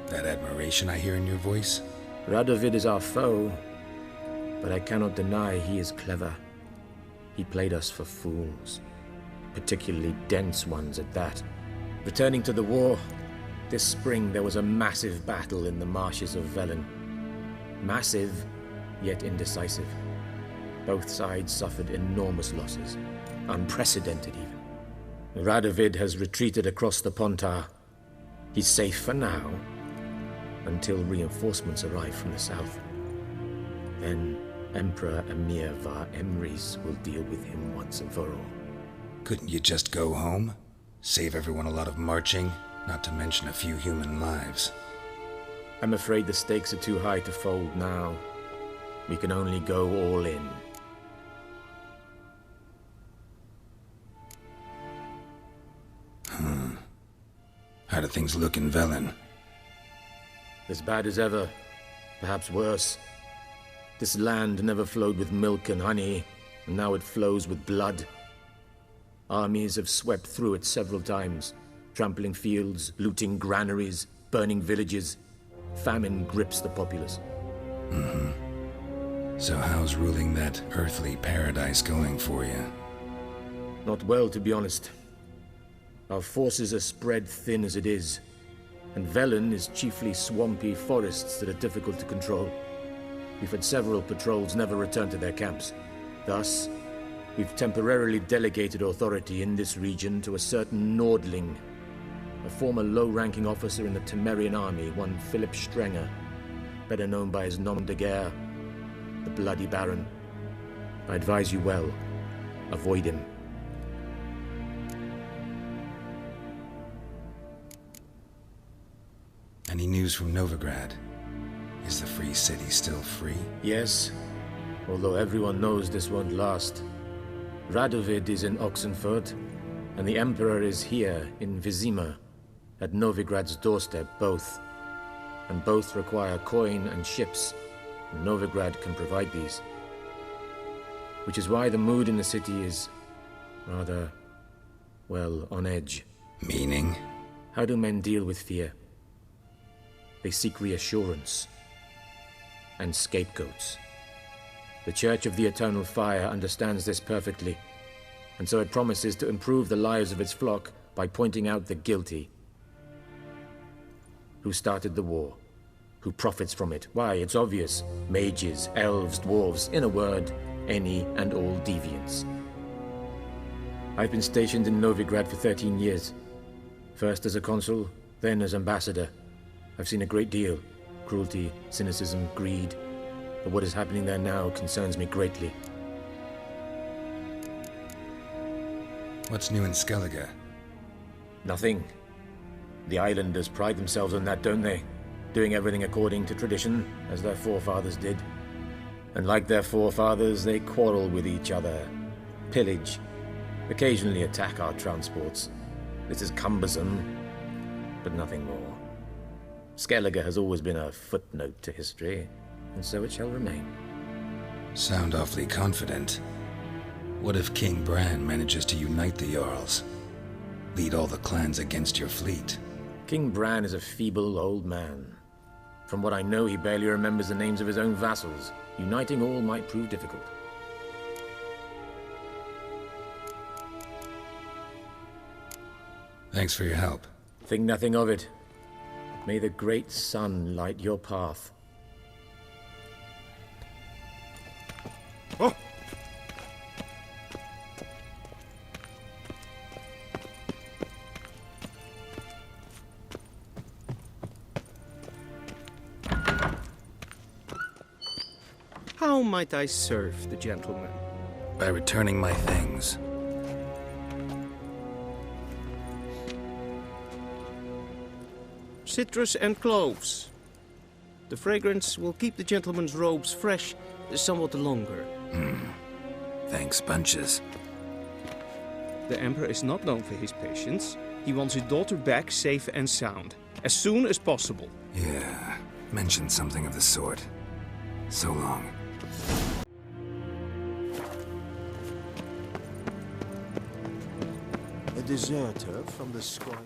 That admiration I hear in your voice? Radovid is our foe, but I cannot deny he is clever. He played us for fools, particularly dense ones at that. Returning to the war, this spring there was a massive battle in the marshes of Velen. Massive, yet indecisive. Both sides suffered enormous losses, unprecedented even. Radovid has retreated across the Pontar. He's safe for now, until reinforcements arrive from the south. Then Emperor Emir var Emrys will deal with him once and for all. Couldn't you just go home? Save everyone a lot of marching, not to mention a few human lives. I'm afraid the stakes are too high to fold now. We can only go all in. How do things look in Velen? As bad as ever, perhaps worse. This land never flowed with milk and honey, and now it flows with blood. Armies have swept through it several times, trampling fields, looting granaries, burning villages. Famine grips the populace. So how's ruling that earthly paradise going for you? Not well, to be honest. Our forces are spread thin as it is, and Velen is chiefly swampy forests that are difficult to control. We've had several patrols never return to their camps. Thus, we've temporarily delegated authority in this region to a certain Nordling, a former low-ranking officer in the Temerian army, one Philip Strenger, better known by his nom de guerre, the Bloody Baron. I advise you well, avoid him. Any news from Novigrad? Is the Free City still free? Yes, although everyone knows this won't last. Radovid is in Oxenfurt, and the Emperor is here in Vizima, at Novigrad's doorstep, both. And both require coin and ships, and Novigrad can provide these. Which is why the mood in the city is rather, well, on edge. Meaning? How do men deal with fear? They seek reassurance and scapegoats. The Church of the Eternal Fire understands this perfectly, and so it promises to improve the lives of its flock by pointing out the guilty. Who started the war? Who profits from it? Why, it's obvious. Mages, elves, dwarves, in a word, any and all deviants. I've been stationed in Novigrad for 13 years. First as a consul, then as ambassador. I've seen a great deal. Cruelty, cynicism, greed. But what is happening there now concerns me greatly. What's new in Skellige? Nothing. The islanders pride themselves on that, don't they? Doing everything according to tradition, as their forefathers did. And like their forefathers, they quarrel with each other, pillage, occasionally attack our transports. This is cumbersome, but nothing more. Skellige has always been a footnote to history, and so it shall remain. Sound awfully confident. What if King Bran manages to unite the Jarls? Lead all the clans against your fleet? King Bran is a feeble old man. From what I know, he barely remembers the names of his own vassals. Uniting all might prove difficult. Thanks for your help. Think nothing of it. May the great sun light your path. Oh! How might I serve the gentleman? By returning my things. Citrus and cloves. The fragrance will keep the gentleman's robes fresh somewhat longer. Thanks, bunches. The Emperor is not known for his patience. He wants his daughter back safe and sound, as soon as possible. Yeah, mentioned something of the sort. So long. A deserter from the sky.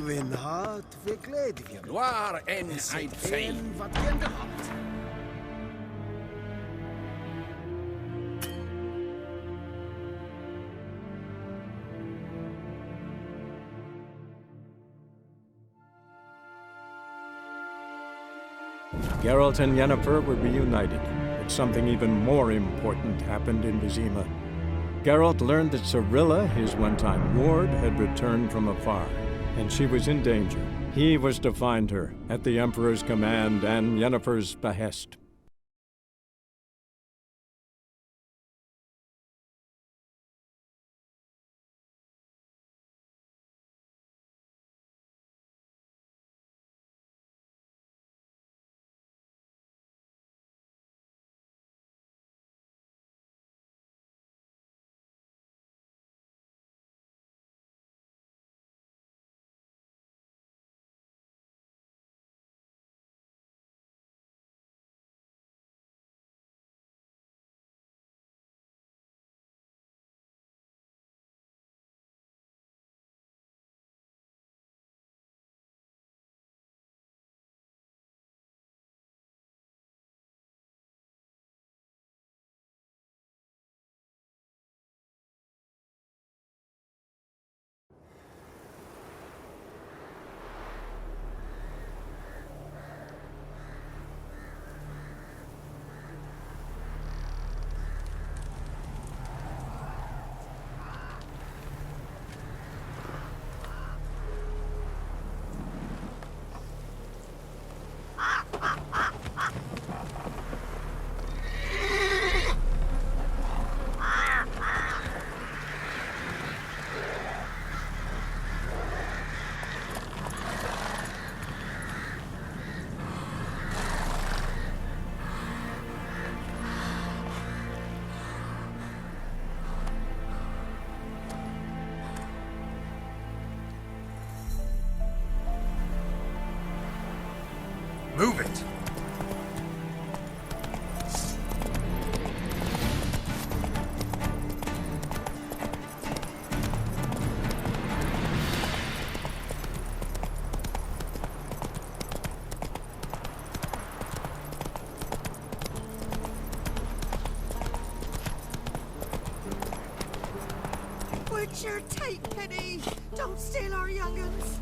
Win hart, verkleed je. Gloire en zijn fijn. En wat je gehad. Geralt and Yennefer were reunited, but something even more important happened in Vizima. Geralt learned that Cirilla, his one-time ward, had returned from afar, and she was in danger. He was to find her, at the Emperor's command and Yennefer's behest. Move it! Witcher, take pity! Don't steal our young'uns!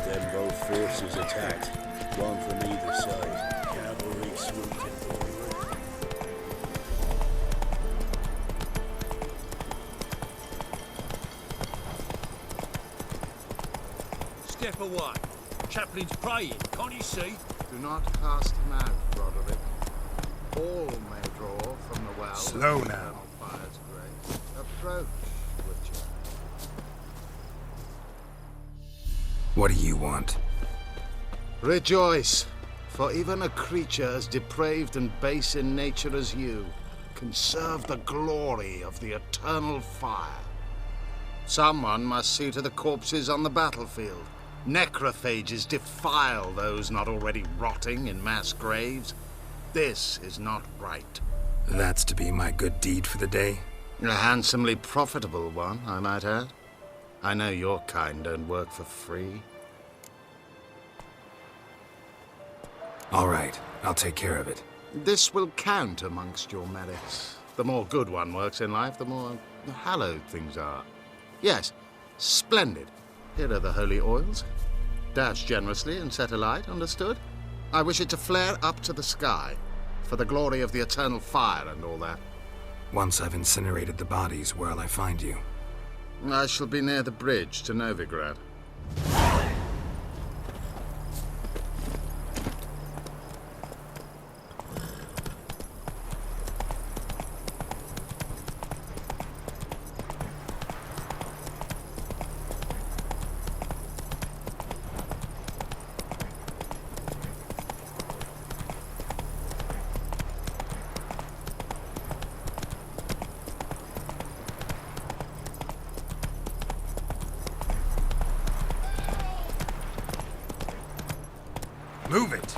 Then both forces attacked, one from either side. Cavalry swooped in forward. Step away. Chaplain's praying, can't you see? Do not cast him out, Roderick. All may draw from the well. Slow now. Fire's grace. Approach, Witcher. What do you want? Rejoice, for even a creature as depraved and base in nature as you can serve the glory of the eternal fire. Someone must see to the corpses on the battlefield. Necrophages defile those not already rotting in mass graves. This is not right. That's to be my good deed for the day? A handsomely profitable one, I might add. I know your kind don't work for free. All right, I'll take care of it. This will count amongst your merits. The more good one works in life, the more hallowed things are. Yes, splendid. Here are the holy oils. Dash generously and set alight, understood? I wish it to flare up to the sky, for the glory of the eternal fire and all that. Once I've incinerated the bodies, where'll I find you? I shall be near the bridge to Novigrad. Move it!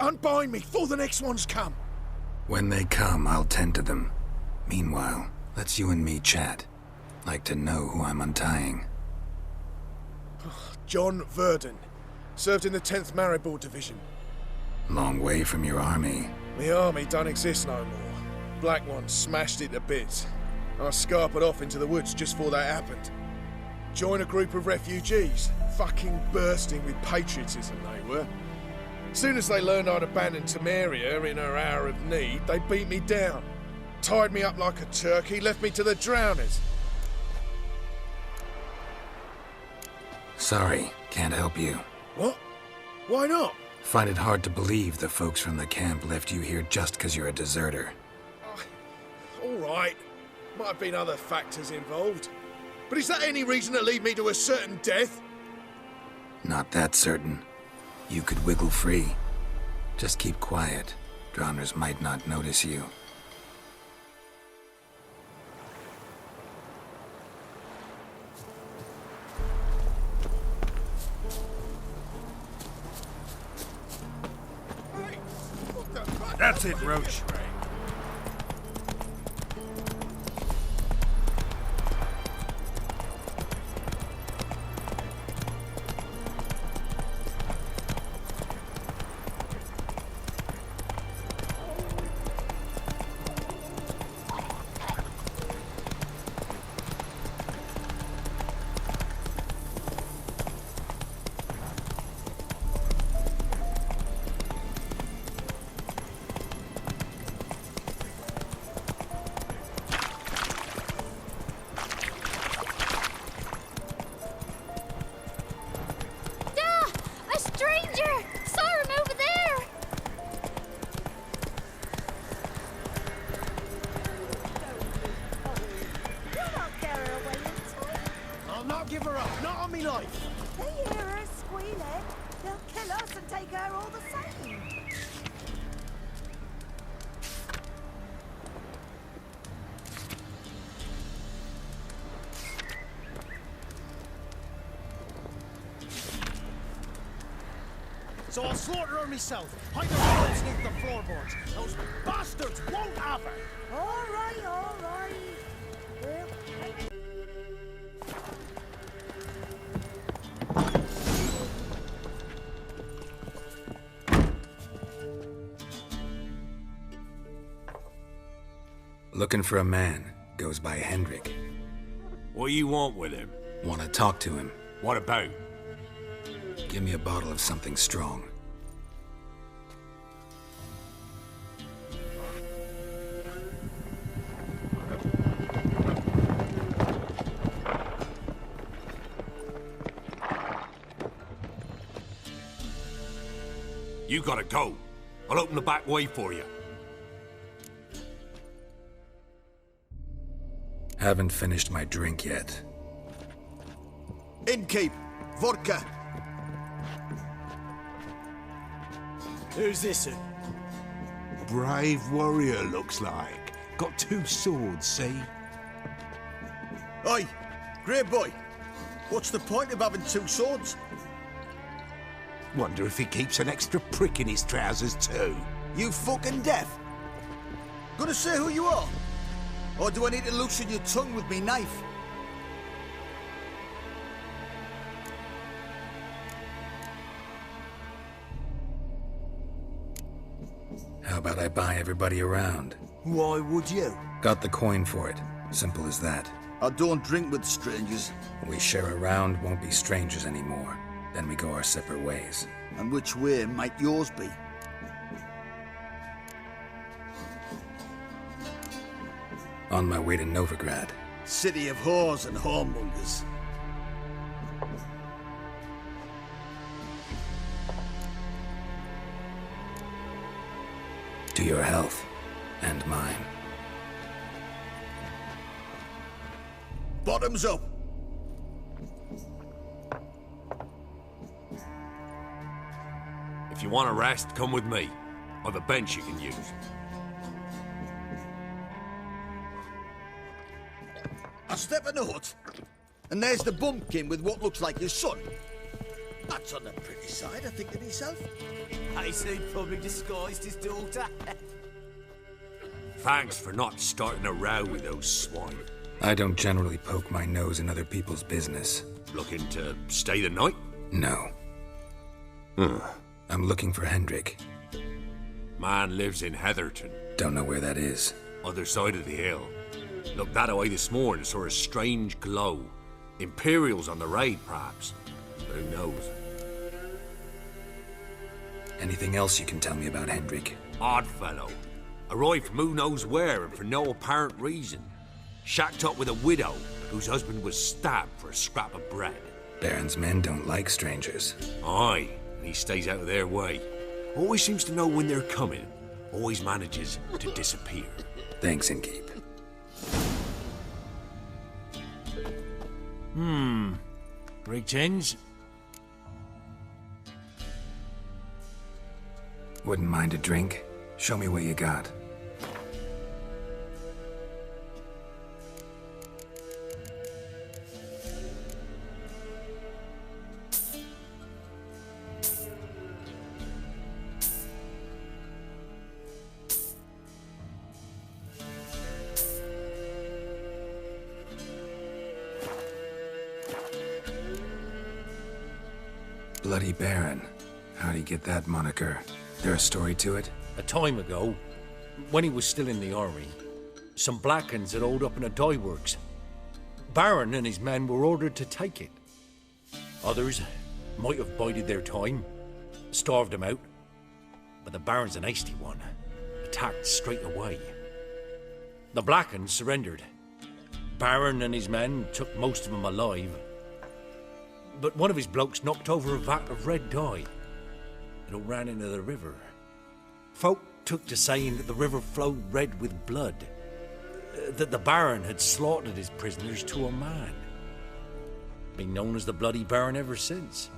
Unbind me before the next ones come. When they come, I'll tend to them. Meanwhile, let's you and me chat. Like to know who I'm untying. John Verdon. Served in the 10th Maribor Division. Long way from your army. The army don't exist no more. Black One smashed it to bits. I scarpered off into the woods just before that happened. Joined a group of refugees. Fucking bursting with patriotism they were. Soon as they learned I'd abandoned Temeria in her hour of need, they beat me down. Tied me up like a turkey, left me to the drowners. Sorry, can't help you. What? Why not? Find it hard to believe the folks from the camp left you here just because you're a deserter. All right. Might have been other factors involved. But is that any reason to lead me to a certain death? Not that certain. You could wiggle free. Just keep quiet. Drowners might not notice you. That's it, Roach. A stranger! Saw him over there! I'll not give her up, not on me life. They hear her squealing. They'll kill us and take her all the same. So I'll slaughter her myself. Hide her bullets beneath the floorboards. Those bastards won't have her. All right, all right. Well, Looking for a man. Goes by Hendrik. What do you want with him? Want to talk to him. What about? Give me a bottle of something strong. You gotta go. I'll open the back way for you. Haven't finished my drink yet. Innkeep, vodka. Who's this? Brave warrior, looks like. Got 2 swords, see? Oi, Grey Boy. What's the point of having 2 swords? Wonder if he keeps an extra prick in his trousers too. You fucking deaf? Gonna say who you are? Or do I need to loosen your tongue with me knife? How about I buy everybody around? Why would you? Got the coin for it. Simple as that. I don't drink with strangers. We share a round, won't be strangers anymore. Then we go our separate ways. And which way might yours be? On my way to Novigrad. City of whores and whoremongers. To your health. And mine. Bottoms up! If you want a rest, come with me. I've a bench you can use. I step in the hut, and there's the bumpkin with what looks like his son. That's on the pretty side, I think to myself. I see probably disguised his daughter. Thanks for not starting a row with those swine. I don't generally poke my nose in other people's business. Looking to stay the night? No. I'm looking for Hendrik. Man lives in Heatherton. Don't know where that is. Other side of the hill. Looked that away this morning, saw a strange glow. Imperials on the raid, perhaps. Who knows? Anything else you can tell me about Hendrik? Odd fellow. Arrived from who knows where and for no apparent reason. Shacked up with a widow whose husband was stabbed for a scrap of bread. Baron's men don't like strangers. Aye, and he stays out of their way. Always seems to know when they're coming. Always manages to disappear. Thanks, Innkeep. Greetings. Wouldn't mind a drink? Show me what you got. Bloody Baron. How'd he get that moniker? There a story to it? A time ago, when he was still in the army, some Blackens had holed up in a dye works. Baron and his men were ordered to take it. Others might have bided their time, starved him out, but the Baron's an hasty one, attacked straight away. The Blackens surrendered. Baron and his men took most of them alive, but one of his blokes knocked over a vat of red dye. It all ran into the river. Folk took to saying that the river flowed red with blood, that the Baron had slaughtered his prisoners to a man. Been known as the Bloody Baron ever since.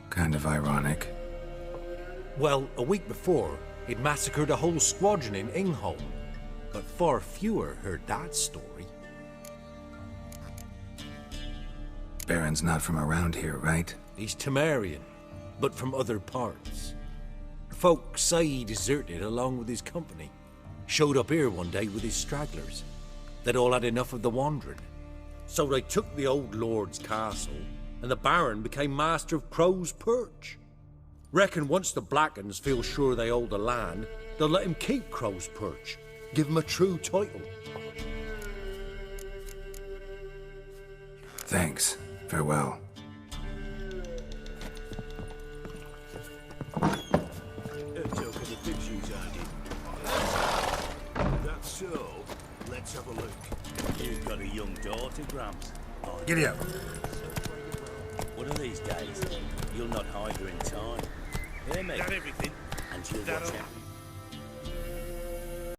Kind of ironic. Well, a week before, he'd massacred a whole squadron in Ingholm, but far fewer heard that story. Baron's not from around here, right? He's Temerian, but from other parts. Folk say he deserted along with his company. Showed up here one day with his stragglers. They'd all had enough of the wandering. So they took the old lord's castle, and the Baron became master of Crow's Perch. Reckon once the Blackens feel sure they hold the land, they'll let him keep Crow's Perch, give him a true title. Thanks. Farewell. That's so. Let's have a look. You've got a young daughter, Gramps. Giddy up. One of these days, you'll not hide her in time. Hear me? That everything? And you'll That watch all? out.